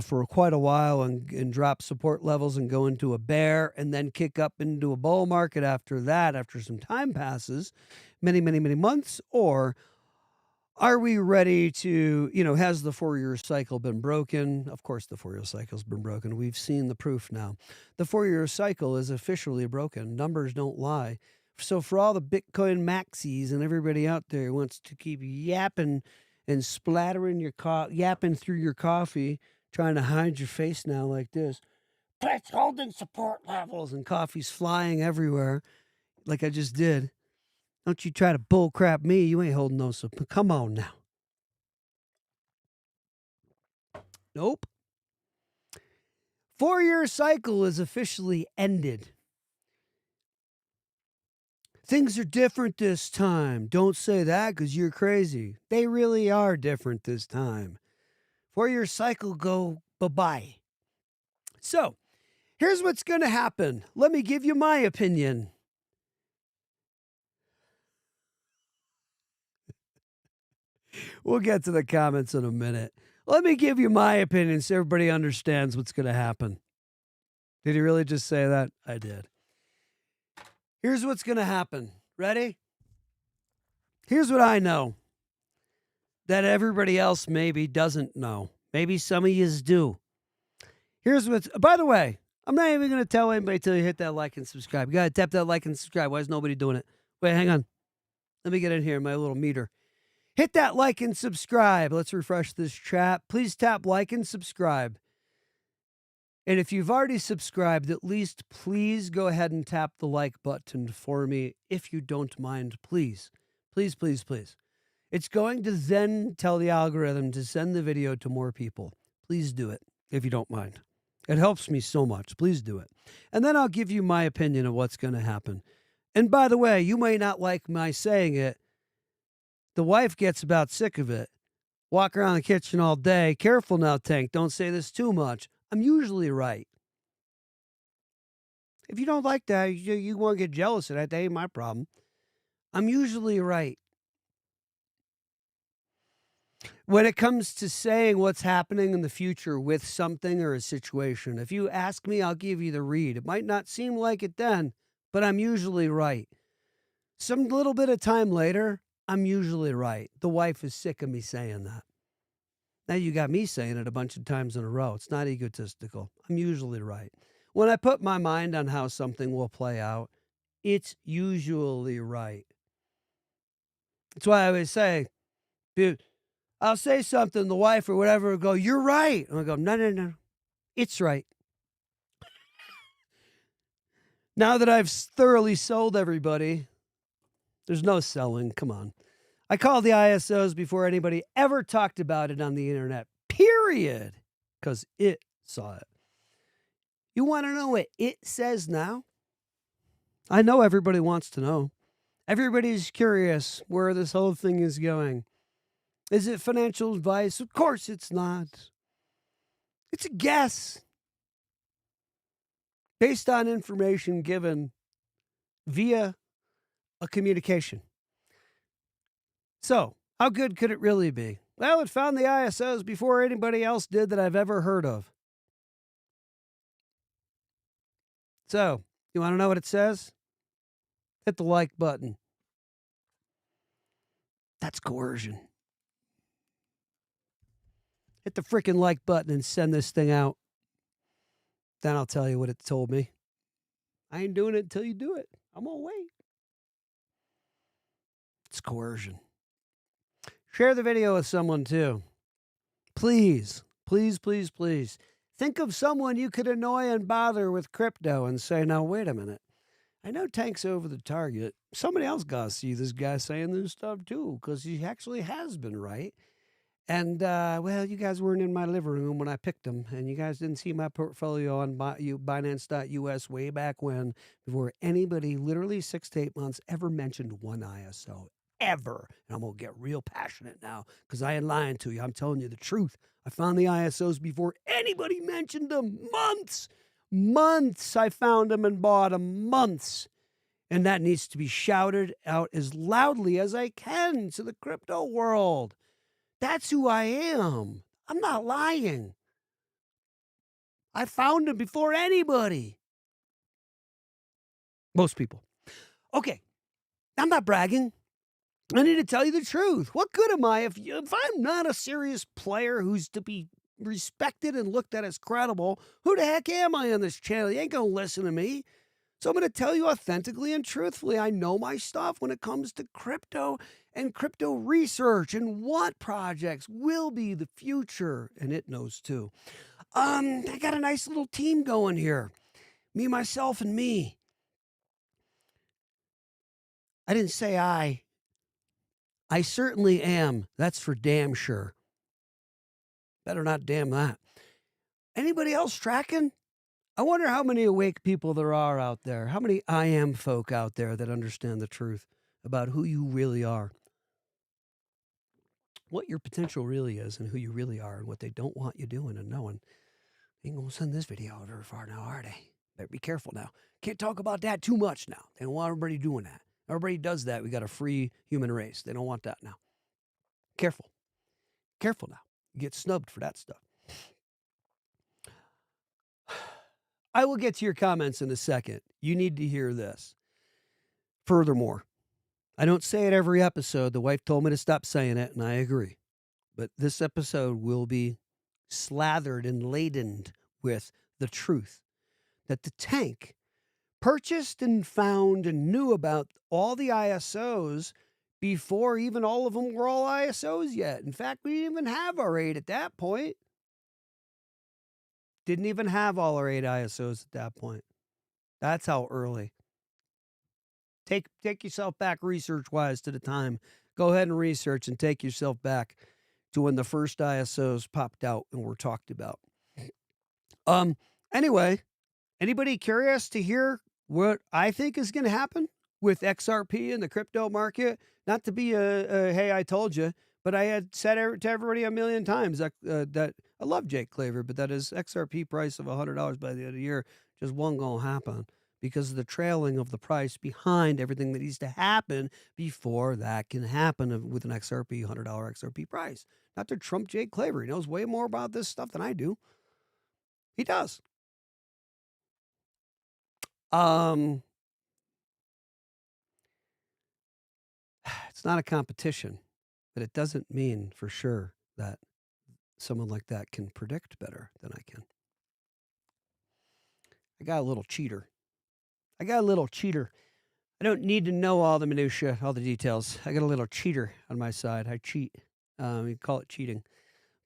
for quite a while and drop support levels and go into a bear and then kick up into a bull market after that, after some time passes, many months? Or are we ready to, has the 4-year cycle been broken? Of course, the 4-year cycle's been broken. We've seen the proof now. The 4-year cycle is officially broken. Numbers don't lie. So for all the Bitcoin maxis and everybody out there who wants to keep yapping and splattering yapping through your coffee, trying to hide your face now like this, it's holding support levels and coffee's flying everywhere like I just did. Don't you try to bullcrap me. You ain't holding no support. Come on now. Nope. 4-year cycle is officially ended. Things are different this time. Don't say that because you're crazy. They really are different this time. 4-year cycle go bye-bye. So, here's what's going to happen. Let me give you my opinion. We'll get to the comments in a minute. Let me give you my opinion so everybody understands what's going to happen. Did he really just say that? I did. Here's what's going to happen. Ready? Here's what I know that everybody else maybe doesn't know. Maybe some of yous do. Here's what's... By the way, I'm not even going to tell anybody till you hit that like and subscribe. You got to tap that like and subscribe. Why is nobody doing it? Wait, hang on. Let me get in here, my little meter. Hit that like and subscribe. Let's refresh this chat. Please tap like and subscribe. And if you've already subscribed, at least please go ahead and tap the like button for me if you don't mind, please. Please, please, please. It's going to then tell the algorithm to send the video to more people. Please do it if you don't mind. It helps me so much. Please do it. And then I'll give you my opinion of what's going to happen. And by the way, you may not like my saying it. The wife gets about sick of it. Walk around the kitchen all day. Careful now, Tank. Don't say this too much. I'm usually right. If you don't like that, you want to get jealous of that, that ain't my problem. I'm usually right. When it comes to saying what's happening in the future with something or a situation, if you ask me, I'll give you the read. It might not seem like it then, but I'm usually right. Some little bit of time later, I'm usually right. The wife is sick of me saying that. Now you got me saying it a bunch of times in a row. It's not egotistical. I'm usually right. When I put my mind on how something will play out, it's usually right. That's why I always say, dude, I'll say something, the wife or whatever will go, you're right. And I go, no. It's right. Now that I've thoroughly sold everybody, there's no selling. Come on. I called the ISOs before anybody ever talked about it on the internet, period, because it saw it. You want to know what it says now? I know everybody wants to know. Everybody's curious where this whole thing is going. Is it financial advice? Of course it's not. It's a guess based on information given via a communication. So, how good could it really be? Well, it found the ISOs before anybody else did that I've ever heard of. So, you want to know what it says? Hit the like button. That's coercion. Hit the freaking like button and send this thing out. Then I'll tell you what it told me. I ain't doing it until you do it. I'm going to wait. It's coercion. Share the video with someone too. Please, please, please, please. Think of someone you could annoy and bother with crypto and say, now, wait a minute. I know Tank's over the target. Somebody else got to see this guy saying this stuff too, because he actually has been right. And, well, you guys weren't in my living room when I picked them, and you guys didn't see my portfolio on Binance.us way back when, before anybody, literally 6 to 8 months, ever mentioned one ISO. Ever. And I'm going to get real passionate now because I ain't lying to you. I'm telling you the truth. I found the ISOs before anybody mentioned them. Months I found them and bought them. Months. And that needs to be shouted out as loudly as I can to the crypto world. That's who I am. I'm not lying. I found them before anybody. Most people. Okay. I'm not bragging. I need to tell you the truth. What good am I if I'm not a serious player who's to be respected and looked at as credible? Who the heck am I on this channel? You ain't going to listen to me. So I'm going to tell you authentically and truthfully. I know my stuff when it comes to crypto and crypto research and what projects will be the future. And it knows too. I got a nice little team going here. Me, myself, and me. I didn't say I. I certainly am. That's for damn sure. Better not damn that. Anybody else tracking? I wonder how many awake people there are out there. How many I am folk out there that understand the truth about who you really are. What your potential really is and who you really are and what they don't want you doing and knowing. Ain't gonna send this video out very far now, are they? Better be careful now. Can't talk about that too much now. They don't want everybody doing that. Everybody does that. We got a free human race. They don't want that now. Careful. Careful now. You get snubbed for that stuff. I will get to your comments in a second. You need to hear this. Furthermore, I don't say it every episode. The wife told me to stop saying it, and I agree. But this episode will be slathered and laden with the truth that the tank purchased and found and knew about all the ISOs before even all of them were all ISOs yet. In fact, we didn't even have our 8 at that point. Didn't even have all our 8 ISOs at that point. That's how early. Take yourself back research-wise to the time. Go ahead and research and take yourself back to when the first ISOs popped out and were talked about. Anyway, anybody curious to hear what I think is going to happen with XRP in the crypto market? Not to be a hey, I told you, but I had said to everybody a million times that I love Jake Claver, but that is XRP price of $100 by the end of the year just wasn't going to happen because of the trailing of the price behind everything that needs to happen before that can happen with an XRP, $100 XRP price. Not to trump Jake Claver. He knows way more about this stuff than I do. He does. It's not a competition, but it doesn't mean for sure that someone like that can predict better than I can. I got a little cheater. I don't need to know all the minutia, all the details. I got a little cheater on my side. I cheat. You call it cheating.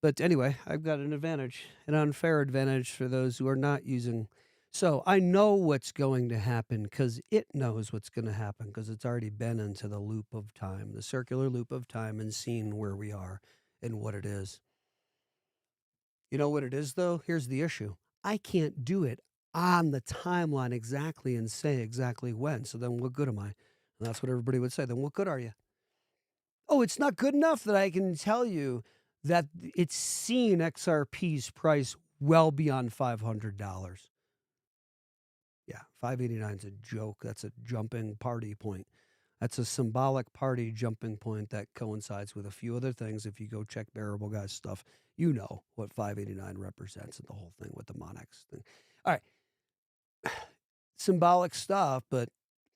But anyway, I've got an advantage, an unfair advantage for those who are not using. So I know what's going to happen because it knows what's going to happen because it's already been into the loop of time, the circular loop of time, and seen where we are and what it is. You know what it is, though? Here's the issue. I can't do it on the timeline exactly and say exactly when. So then what good am I? And that's what everybody would say. Then what good are you? Oh, it's not good enough that I can tell you that it's seen XRP's price well beyond $500. Yeah, 589 is a joke. That's a jumping party point. That's a symbolic party jumping point that coincides with a few other things. If you go check Bearable Guy's stuff, you know what 589 represents and the whole thing with the Monex thing. All right. Symbolic stuff, but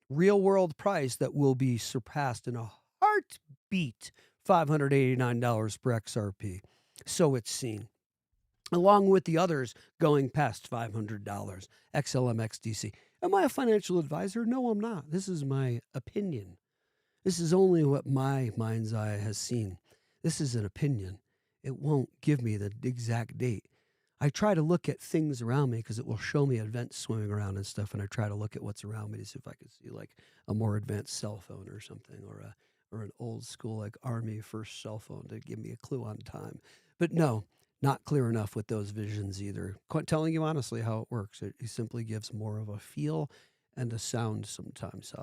real world price that will be surpassed in a heartbeat. $589 per XRP. So it's seen. Along with the others going past $500. XLM XDC. Am I a financial advisor? No, I'm not. This is my opinion. This is only what my mind's eye has seen. This is an opinion. It won't give me the exact date. I try to look at things around me because it will show me events swimming around and stuff, and I try to look at what's around me to see if I can see like a more advanced cell phone or something, or an old school like Army first cell phone to give me a clue on time. But no, not clear enough with those visions either. Telling you honestly how it works. It simply gives more of a feel and a sound sometimes.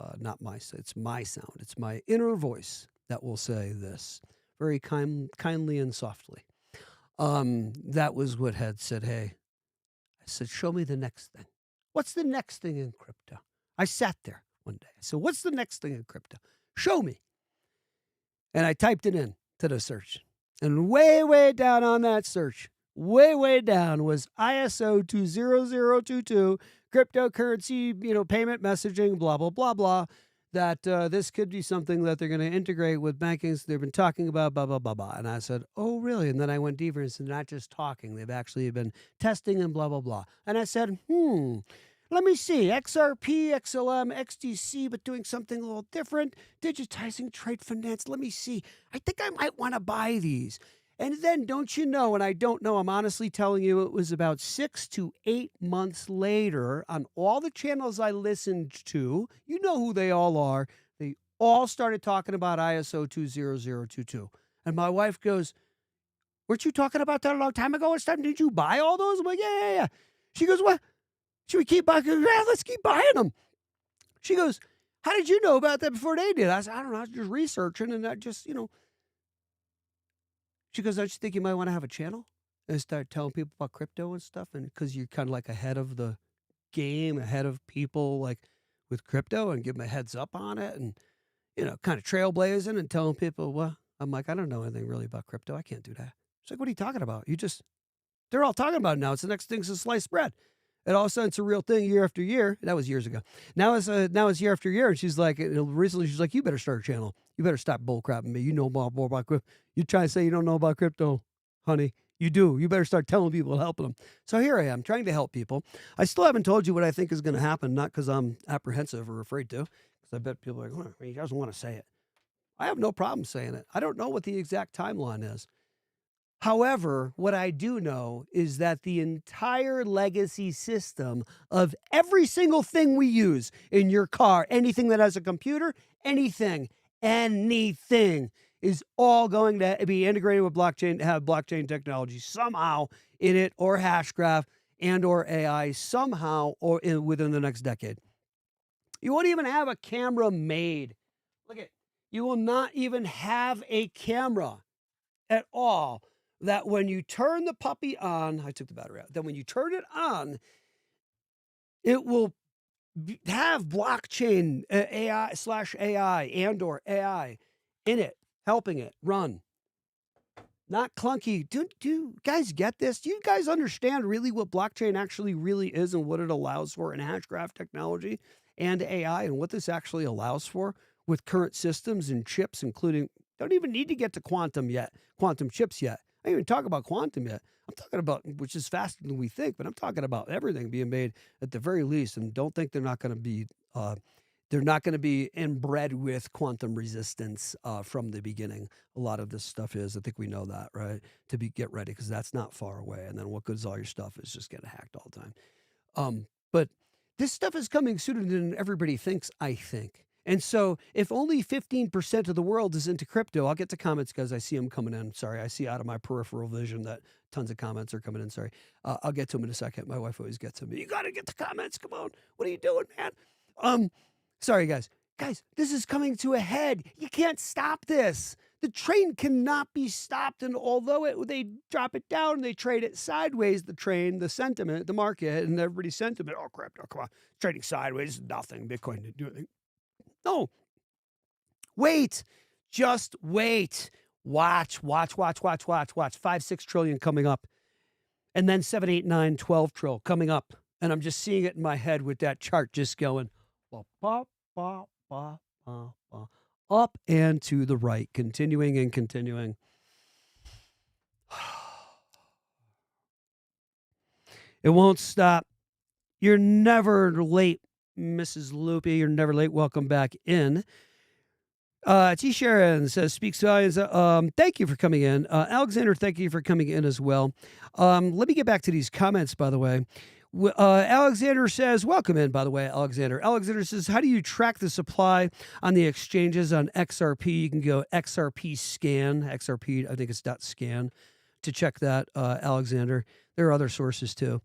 It's my sound. It's my inner voice that will say this very kindly and softly. That was what had said, hey, I said, show me the next thing. What's the next thing in crypto? I sat there one day. I said, what's the next thing in crypto? Show me. And I typed it in to the search. And way, way down on that search, way, way down was ISO 20022, cryptocurrency, payment messaging, blah, blah, blah, blah, that this could be something that they're going to integrate with banking. So they've been talking about, blah, blah, blah, blah. And I said, oh, really? And then I went deeper and said, not just talking. They've actually been testing and blah, blah, blah. And I said, let me see, XRP, XLM, XDC, but doing something a little different, digitizing trade finance. Let me see. I think I might want to buy these. And then, don't you know, and I don't know, I'm honestly telling you, it was about 6 to 8 months later on all the channels I listened to, you know who they all are, they all started talking about ISO 20022. And my wife goes, weren't you talking about that a long time ago? Did you buy all those? I'm like, yeah. She goes, what? Should we keep buying? Yeah, let's keep buying them. She goes, how did you know about that before they did? I said, I don't know. I was just researching and I just, She goes, don't you think you might want to have a channel and start telling people about crypto and stuff? And because you're kind of like ahead of the game, ahead of people like with crypto and give them a heads up on it and, kind of trailblazing and telling people, well, I'm like, I don't know anything really about crypto. I can't do that. She's like, what are you talking about? They're all talking about it now. It's the next thing's a sliced bread. And all of a sudden, it's a real thing year after year. That was years ago. Now it's year after year. And she's like, recently, she's like, you better start a channel. You better stop bullcrapping me. You know more about crypto. You try to say you don't know about crypto, honey. You do. You better start telling people and helping them. So here I am trying to help people. I still haven't told you what I think is going to happen, not because I'm apprehensive or afraid to, because I bet people are like, he doesn't want to say it. I have no problem saying it. I don't know what the exact timeline is. However, what I do know is that the entire legacy system of every single thing we use in your car, anything that has a computer, anything is all going to be integrated with blockchain, have blockchain technology somehow in it, or hashgraph and or AI somehow or within the next decade. You won't even have a camera made. Look at, you will not even have a camera at all. That when you turn the puppy on, I took the battery out, then when you turn it on, it will have blockchain AI/AI and or AI in it, helping it run. Not clunky. Do you guys get this? Do you guys understand really what blockchain actually really is and what it allows for in hashgraph technology and AI and what this actually allows for with current systems and chips, including, don't even need to get to quantum chips yet. I didn't even talk about quantum yet. I'm talking about, which is faster than we think, but I'm talking about everything being made at the very least. And don't think they're not going to be inbred with quantum resistance from the beginning. A lot of this stuff is. I think we know that, right? Get ready, because that's not far away. And then what good is all your stuff is just getting hacked all the time. But this stuff is coming sooner than everybody thinks, I think. And so if only 15% of the world is into crypto, I'll get to comments because I see them coming in. Sorry, I see out of my peripheral vision that tons of comments are coming in. Sorry. I'll get to them in a second. My wife always gets to me. You got to get the comments. Come on. What are you doing, man? Sorry, guys. Guys, this is coming to a head. You can't stop this. The train cannot be stopped. And although they drop it down, they trade it sideways, the sentiment, the market, and everybody's sentiment, oh, crap, no, come on. Trading sideways is nothing. Bitcoin didn't do anything. No. Wait. Just wait. Watch. 5, 6 trillion coming up. And then 7, 8, 9, 12 trill coming up. And I'm just seeing it in my head with that chart just going, up and to the right, continuing and continuing. It won't stop. You're never late, Mrs. Loopy. You're never late. Welcome back in. T. Sharon says, speaks volumes. Thank you for coming in. Alexander, thank you for coming in as well. Let me get back to these comments, by the way. Alexander says, welcome in, by the way, Alexander. Alexander says, how do you track the supply on the exchanges on XRP? You can go XRP scan, XRP, I think it's .scan, to check that, Alexander. There are other sources too.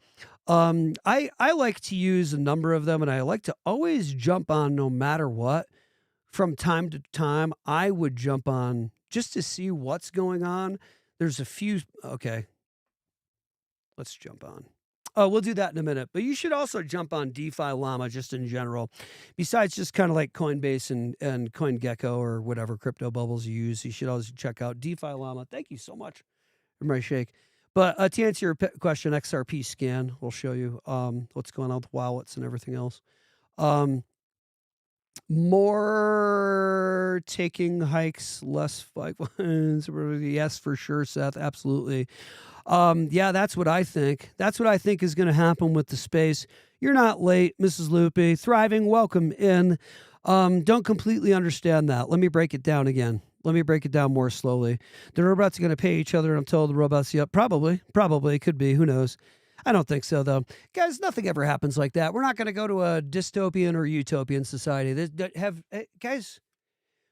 I like to use a number of them, and I like to always jump on no matter what. From time to time, I would jump on just to see what's going on. There's a few, okay, let's jump on. Oh, we'll do that in a minute. But you should also jump on DeFi Llama just in general. Besides just kind of like Coinbase and CoinGecko or whatever crypto bubbles you use, you should always check out DeFi Llama. Thank you so much for my shake. But to answer your question, XRP scan will show you what's going on with wallets and everything else. More taking hikes, less spike. Yes, for sure, Seth. Absolutely. Yeah, that's what I think. That's what I think is going to happen with the space. You're not late, Mrs. Loopy. Thriving, welcome in. Don't completely understand that. Let me break it down again. Let me break it down more slowly. The robots are going to pay each other until the robots, yep, probably, could be, who knows. I don't think so, though. Guys, nothing ever happens like that. We're not going to go to a dystopian or utopian society. Guys,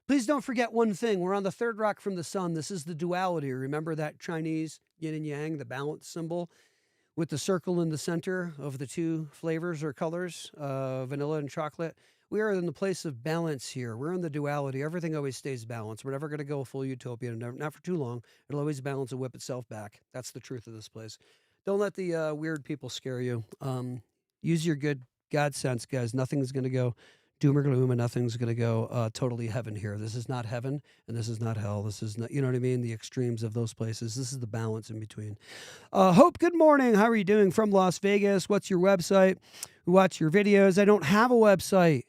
please don't forget one thing. We're on the third rock from the sun. This is the duality. Remember that Chinese yin and yang, the balance symbol with the circle in the center of the two flavors or colors, vanilla and chocolate? We are in the place of balance here. We're in the duality. Everything always stays balanced. We're never going to go full utopian, not for too long. It'll always balance and whip itself back. That's the truth of this place. Don't let the weird people scare you. Use your good God sense, guys. Nothing's going to go doom or gloom, and nothing's going to go totally heaven here. This is not heaven, and this is not hell. This is not, you know what I mean? The extremes of those places. This is the balance in between. Hope, good morning. How are you doing from Las Vegas? What's your website? Who watch your videos? I don't have a website.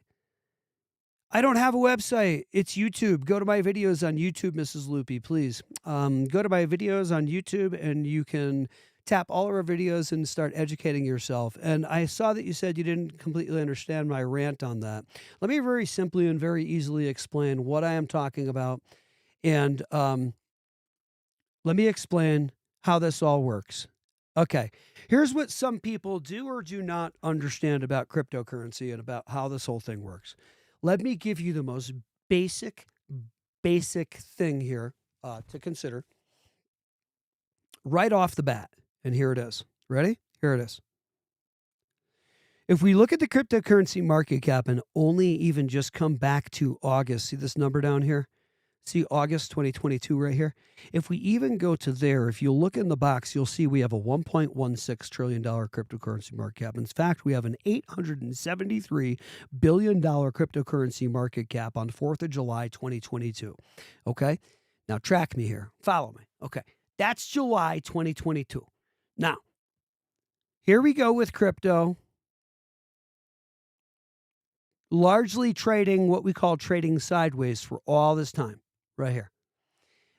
It's YouTube. Go to my videos on YouTube, Mrs. Loopy, please. Go to my videos on YouTube, and you can tap all of our videos and start educating yourself. And I saw that you said you didn't completely understand my rant on that. Let me very simply and very easily explain what I am talking about. And let me explain how this all works. Okay, here's what some people do or do not understand about cryptocurrency and about how this whole thing works. Let me give you the most basic thing here to consider right off the bat. And here it is. Ready? Here it is. If we look at the cryptocurrency market cap and only even just come back to August, see this number down here? See August 2022 right here? If we even go to there, if you look in the box, you'll see we have a $1.16 trillion cryptocurrency market cap. In fact, we have an $873 billion cryptocurrency market cap on 4th of July 2022. Okay? Now track me here. Follow me. Okay. That's July 2022. Now, here we go with crypto. Largely trading what we call trading sideways for all this time, right here.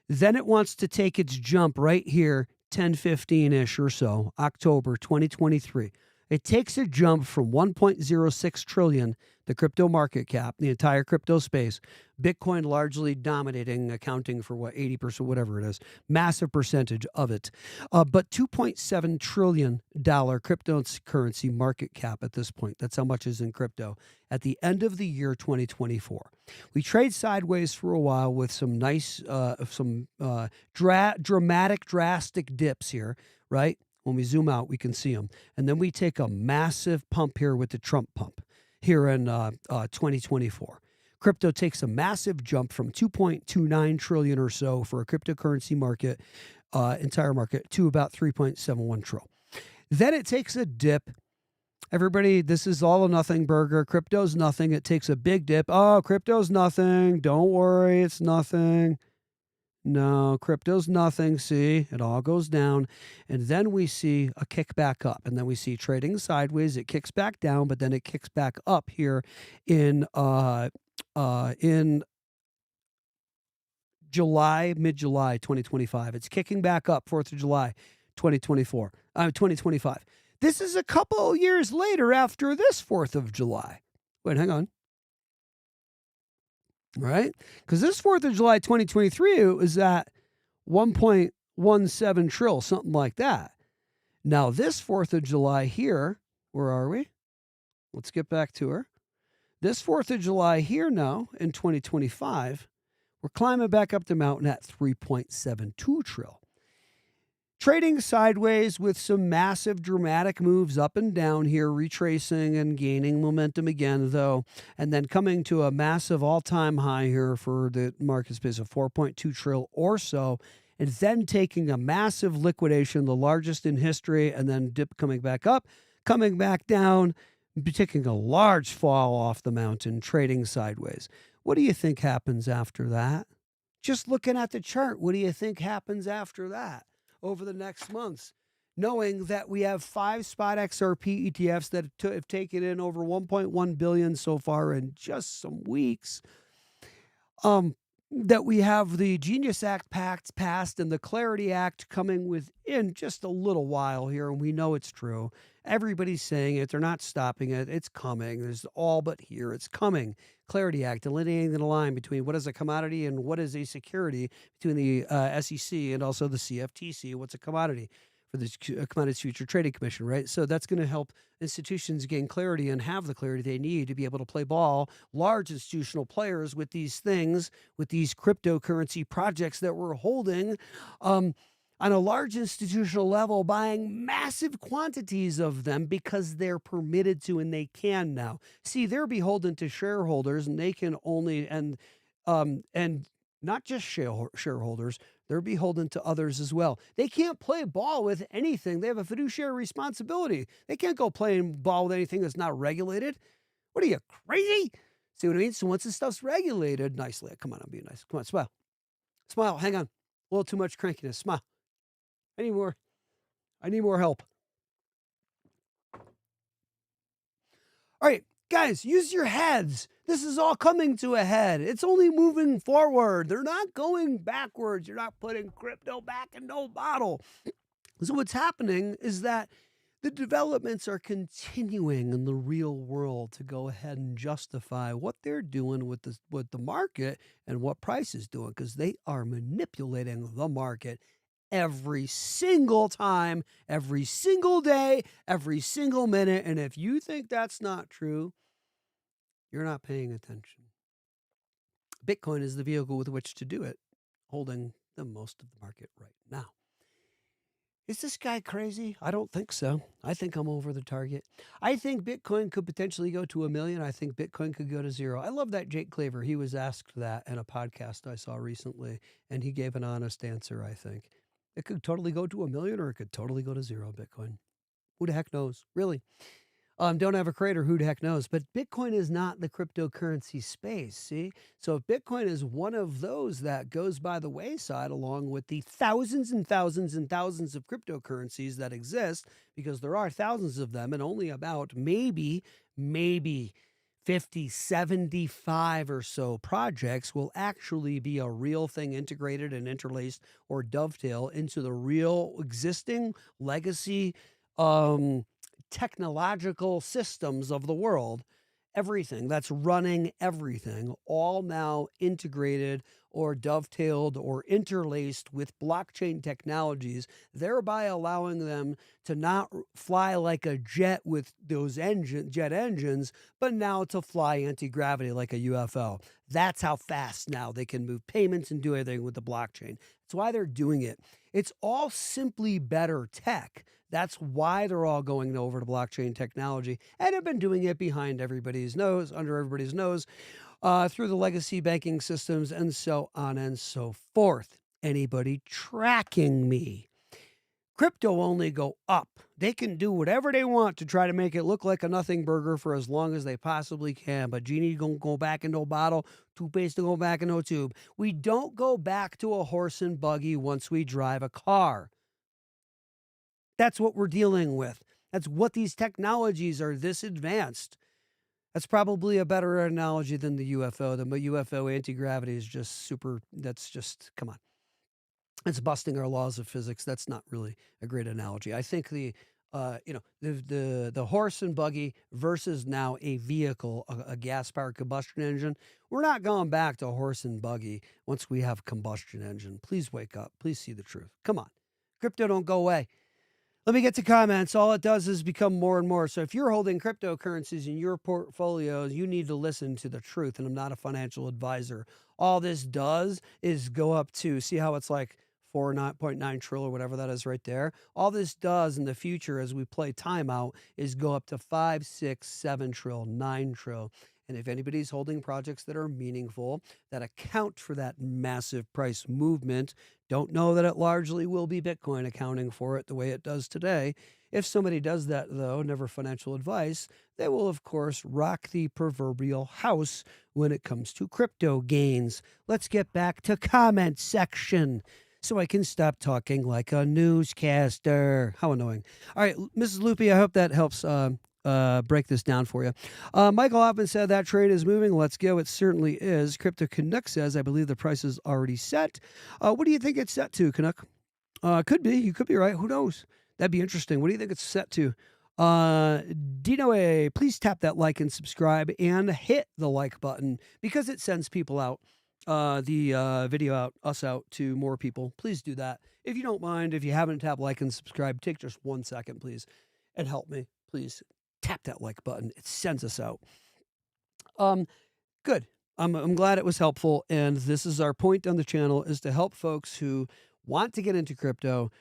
Then it wants to take its jump right here, 10:15-ish or so, October 2023. It takes a jump from 1.06 trillion, the crypto market cap, the entire crypto space, Bitcoin largely dominating, accounting for what, 80%, whatever it is, massive percentage of it. But $2.7 trillion cryptocurrency market cap at this point. That's how much is in crypto at the end of the year 2024. We trade sideways for a while with some nice, drastic dips here, right? When we zoom out, we can see them. And then we take a massive pump here with the Trump pump here in 2024. crypto takes a massive jump from 2.29 trillion or so for a cryptocurrency market, entire market, to about 3.71 trillion. Then it takes a dip. Everybody, this is all a nothing burger. Crypto's nothing. It takes a big dip. Oh, crypto's nothing. Don't worry, it's nothing. No, crypto's nothing. See, it all goes down. And then we see a kick back up. And then we see trading sideways. It kicks back down, but then it kicks back up here in July, mid-July 2025. It's kicking back up 4th of July 2025. This is a couple years later after this 4th of July. Wait, hang on. Right? Because this 4th of July 2023 was at 1.17 trillion, something like that. Now, this 4th of July here, where are we? Let's get back to her. This 4th of July here now in 2025, we're climbing back up the mountain at 3.72 trillion. Trading sideways with some massive dramatic moves up and down here, retracing and gaining momentum again, though, and then coming to a massive all-time high here for the market space of 4.2 trillion or so, and then taking a massive liquidation, the largest in history, and then dip coming back up, coming back down, taking a large fall off the mountain, trading sideways. What do you think happens after that? Just looking at the chart, what do you think happens after that over the next months? Knowing that we have 5 spot XRP ETFs that have taken in over 1.1 billion so far in just some weeks. That we have the Genius Act passed and the Clarity Act coming within just a little while here, and we know it's true. Everybody's saying it. They're not stopping it. It's coming. There's all but here. It's coming. Clarity Act, delineating the line between what is a commodity and what is a security, between the SEC and also the CFTC. What's a commodity for the Commodities Future Trading Commission, right? So that's going to help institutions gain clarity and have the clarity they need to be able to play ball, large institutional players with these things, with these cryptocurrency projects that we're holding on a large institutional level, buying massive quantities of them because they're permitted to and they can now. See, they're beholden to shareholders, and they can only, and not just shareholders, they're beholden to others as well. They can't play ball with anything. They have a fiduciary responsibility. They can't go playing ball with anything that's not regulated. What are you, crazy? See what I mean? So once this stuff's regulated nicely, come on, I'm being nice. Come on, smile. Smile, hang on. A little too much crankiness. Smile. I need more help. All right, guys, use your heads. This is all coming to a head. It's only moving forward. They're not going backwards. You're not putting crypto back in no bottle. So what's happening is that the developments are continuing in the real world to go ahead and justify what they're doing with the market and what price is doing, because they are manipulating the market every single time, every single day, every single minute. And if you think that's not true, you're not paying attention. Bitcoin is the vehicle with which to do it, holding the most of the market right now. Is this guy crazy? I don't think so. I think I'm over the target. I think Bitcoin could potentially go to 1 million. I think Bitcoin could go to 0. I love that Jake Claver. He was asked that in a podcast I saw recently, and he gave an honest answer, I think. It could totally go to 1 million, or it could totally go to 0 Bitcoin. Who the heck knows? Really? Don't have a creator, who the heck knows? But Bitcoin is not the cryptocurrency space, see? So if Bitcoin is one of those that goes by the wayside along with the thousands and thousands and thousands of cryptocurrencies that exist, because there are thousands of them and only about maybe 50, 75 or so projects will actually be a real thing, integrated and interlaced or dovetail into the real existing legacy technological systems of the world, everything that's running everything, all now integrated or dovetailed or interlaced with blockchain technologies, thereby allowing them to not fly like a jet with those jet engines, but now to fly anti-gravity like a UFO. That's how fast now they can move payments and do everything with the blockchain. That's why they're doing it. It's all simply better tech. That's why they're all going over to blockchain technology and have been doing it behind everybody's nose, under everybody's nose, through the legacy banking systems and so on and so forth. Anybody tracking me? Crypto only go up. They can do whatever they want to try to make it look like a nothing burger for as long as they possibly can. But genie gonna go back into a bottle, toothpaste to go back into a tube. We don't go back to a horse and buggy once we drive a car. That's what we're dealing with. That's what these technologies are this advanced. That's probably a better analogy than the UFO. The UFO anti-gravity is just super, that's just, come on. It's busting our laws of physics. That's not really a great analogy. I think the horse and buggy versus now a vehicle, a gas-powered combustion engine. We're not going back to horse and buggy once we have combustion engine. Please wake up. Please see the truth. Come on. Crypto don't go away. Let me get to comments. All it does is become more and more. So if you're holding cryptocurrencies in your portfolios, you need to listen to the truth. And I'm not a financial advisor. All this does is go up to, see how it's like 4.9 trill or whatever that is right there. All this does in the future as we play timeout is go up to 5, 6, 7 trill, 9 trill. And if anybody's holding projects that are meaningful, that account for that massive price movement, don't know that it largely will be Bitcoin accounting for it the way it does today. If somebody does that, though, never financial advice, they will, of course, rock the proverbial house when it comes to crypto gains. Let's get back to comment section so I can stop talking like a newscaster. How annoying. All right, Mrs. Loopy, I hope that helps break this down for you. Michael Hoffman said that trade is moving. Let's go. It certainly is. Crypto Canuck says, I believe the price is already set. What do you think it's set to, Canuck? Could be. You could be right. Who knows? That'd be interesting. What do you think it's set to? Dino A, please tap that like and subscribe and hit the like button because it sends people out. The video out, us out to more people. Please do that. If you don't mind, if you haven't tapped like and subscribe, take just 1 second, please, and help me. Please tap that like button. It sends us out. Good. I'm glad it was helpful. And this is our point on the channel is to help folks who want to get into crypto,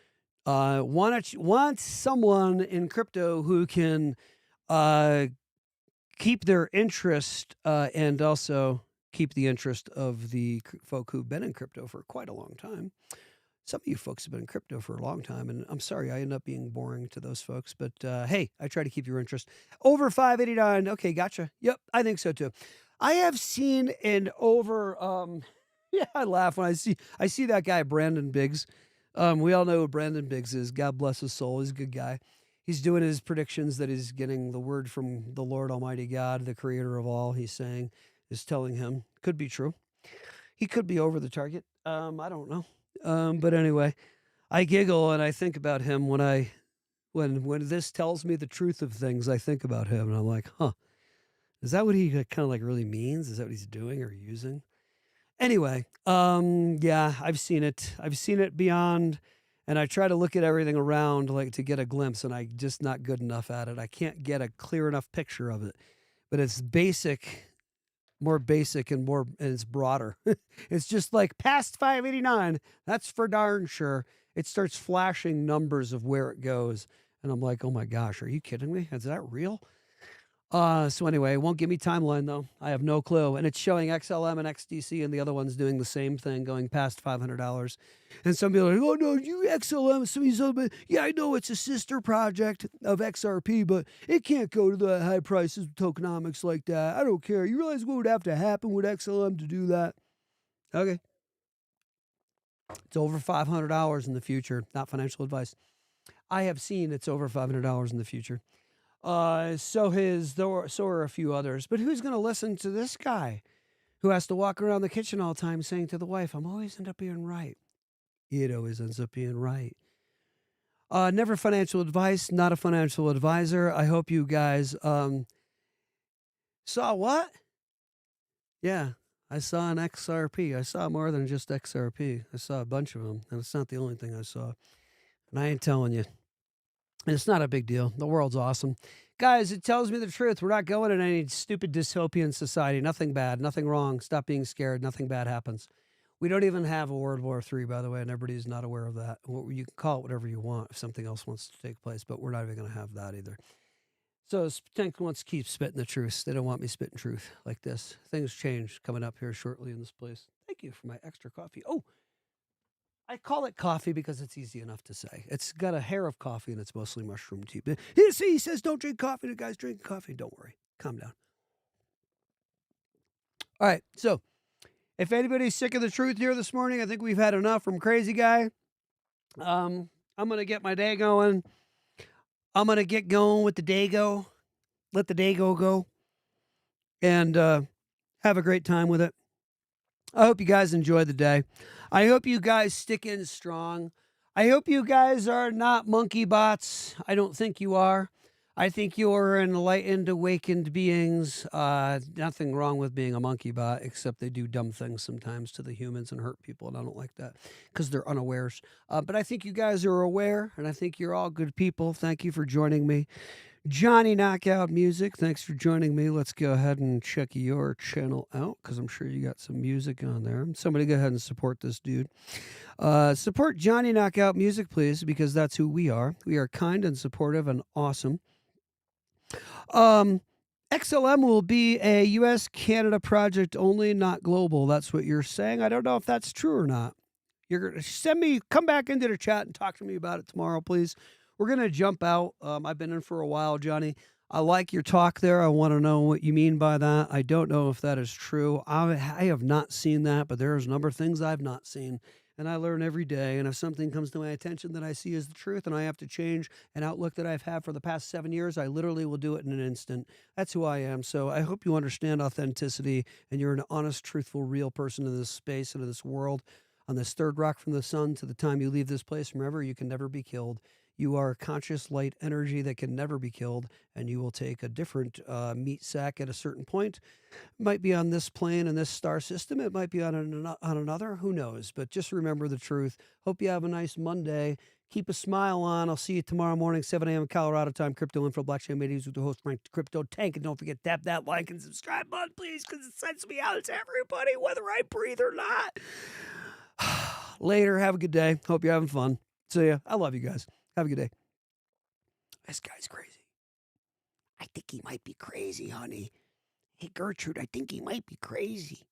want someone in crypto who can keep their interest and also keep the interest of the folk who've been in crypto for quite a long time. Some of you folks have been in crypto for a long time, and I'm sorry I end up being boring to those folks, but hey, I try to keep your interest. Over 589. Okay, gotcha. Yep, I think so too. I have seen an over, yeah, I laugh when I see that guy, Brandon Biggs. We all know who Brandon Biggs is. God bless his soul. He's a good guy. He's doing his predictions that he's getting the word from the Lord Almighty God, the creator of all, he's saying, is telling him. Could be true. He could be over the target. I don't know. But anyway, I giggle and I think about him when this tells me the truth of things. I think about him and I'm like, huh, is that what he kind of like really means? Is that what he's doing or using? Anyway, yeah, I've seen it. I've seen it beyond, and I try to look at everything around like to get a glimpse, and I'm just not good enough at it. I can't get a clear enough picture of it, but it's basic. More basic and it's broader. It's just like past 589. That's for darn sure. It starts flashing numbers of where it goes. And I'm like, oh my gosh, are you kidding me? Is that real? So anyway, it won't give me timeline though. I have no clue. And it's showing XLM and XDC and the other one's doing the same thing, going past $500. And some people are like, oh no, you XLM, yeah, I know it's a sister project of XRP, but it can't go to the high prices of tokenomics like that. I don't care. You realize what would have to happen with XLM to do that? Okay. It's over $500 in the future. Not financial advice. I have seen it's over $500 in the future. So are a few others. But who's going to listen to this guy who has to walk around the kitchen all the time saying to the wife, I'm always end up being right. It always ends up being right. Never financial advice, not a financial advisor. I hope you guys saw what? Yeah, I saw an XRP. I saw more than just XRP. I saw a bunch of them, and it's not the only thing I saw. And I ain't telling you. And it's not a big deal. The world's awesome. Guys, it tells me the truth. We're not going in any stupid dystopian society. Nothing bad, nothing wrong. Stop being scared. Nothing bad happens. We don't even have a World War III, by the way, and everybody's not aware of that. You can call it whatever you want if something else wants to take place, but we're not even going to have that either. So Tank wants to keep spitting the truth. They don't want me spitting truth like this. Things change coming up here shortly in this place. Thank you for my extra coffee. Oh, I call it coffee because it's easy enough to say. It's got a hair of coffee and it's mostly mushroom tea. But see, he says don't drink coffee. The guy's drinking coffee. Don't worry. Calm down. All right. So if anybody's sick of the truth here this morning, I think we've had enough from Crazy Guy. I'm going to get my day going. I'm going to get going with the Dago. Let the Dago go. And have a great time with it. I hope you guys enjoy the day. I hope you guys stick in strong. I hope you guys are not monkey bots. I don't think you are. I think you're enlightened, awakened beings. Nothing wrong with being a monkey bot, except they do dumb things sometimes to the humans and hurt people, and I don't like that because they're unawares. But I think you guys are aware, and I think you're all good people. Thank you for joining me. Johnny Knockout Music, thanks for joining me. Let's go ahead and check your channel out because I'm sure you got some music on there. Somebody go ahead and support this dude. Support Johnny Knockout Music, please, because that's who we are. We are kind and supportive and awesome. XLM will be a U.S.-Canada project only, not global. That's what you're saying. I don't know if that's true or not. You're going to come back into the chat and talk to me about it tomorrow, please. We're going to jump out. I've been in for a while, Johnny. I like your talk there. I want to know what you mean by that. I don't know if that is true. I have not seen that, but there's a number of things I've not seen. And I learn every day. And if something comes to my attention that I see as the truth and I have to change an outlook that I've had for the past 7 years, I literally will do it in an instant. That's who I am. So I hope you understand authenticity and you're an honest, truthful, real person in this space and in this world. On this third rock from the sun to the time you leave this place, remember, you can never be killed. You are conscious light energy that can never be killed, and you will take a different meat sack at a certain point. It might be on this plane in this star system. It might be on another. Who knows? But just remember the truth. Hope you have a nice Monday. Keep a smile on. I'll see you tomorrow morning, 7 a.m. Colorado time. Crypto Info, Blockchain Meetings with the host, Frank Crypto Tank. And don't forget, tap that like and subscribe button, please, because it sends me out to everybody, whether I breathe or not. Later. Have a good day. Hope you're having fun. See ya. I love you guys. Have a good day. This guy's crazy. I think he might be crazy, honey. Hey, Gertrude, I think he might be crazy.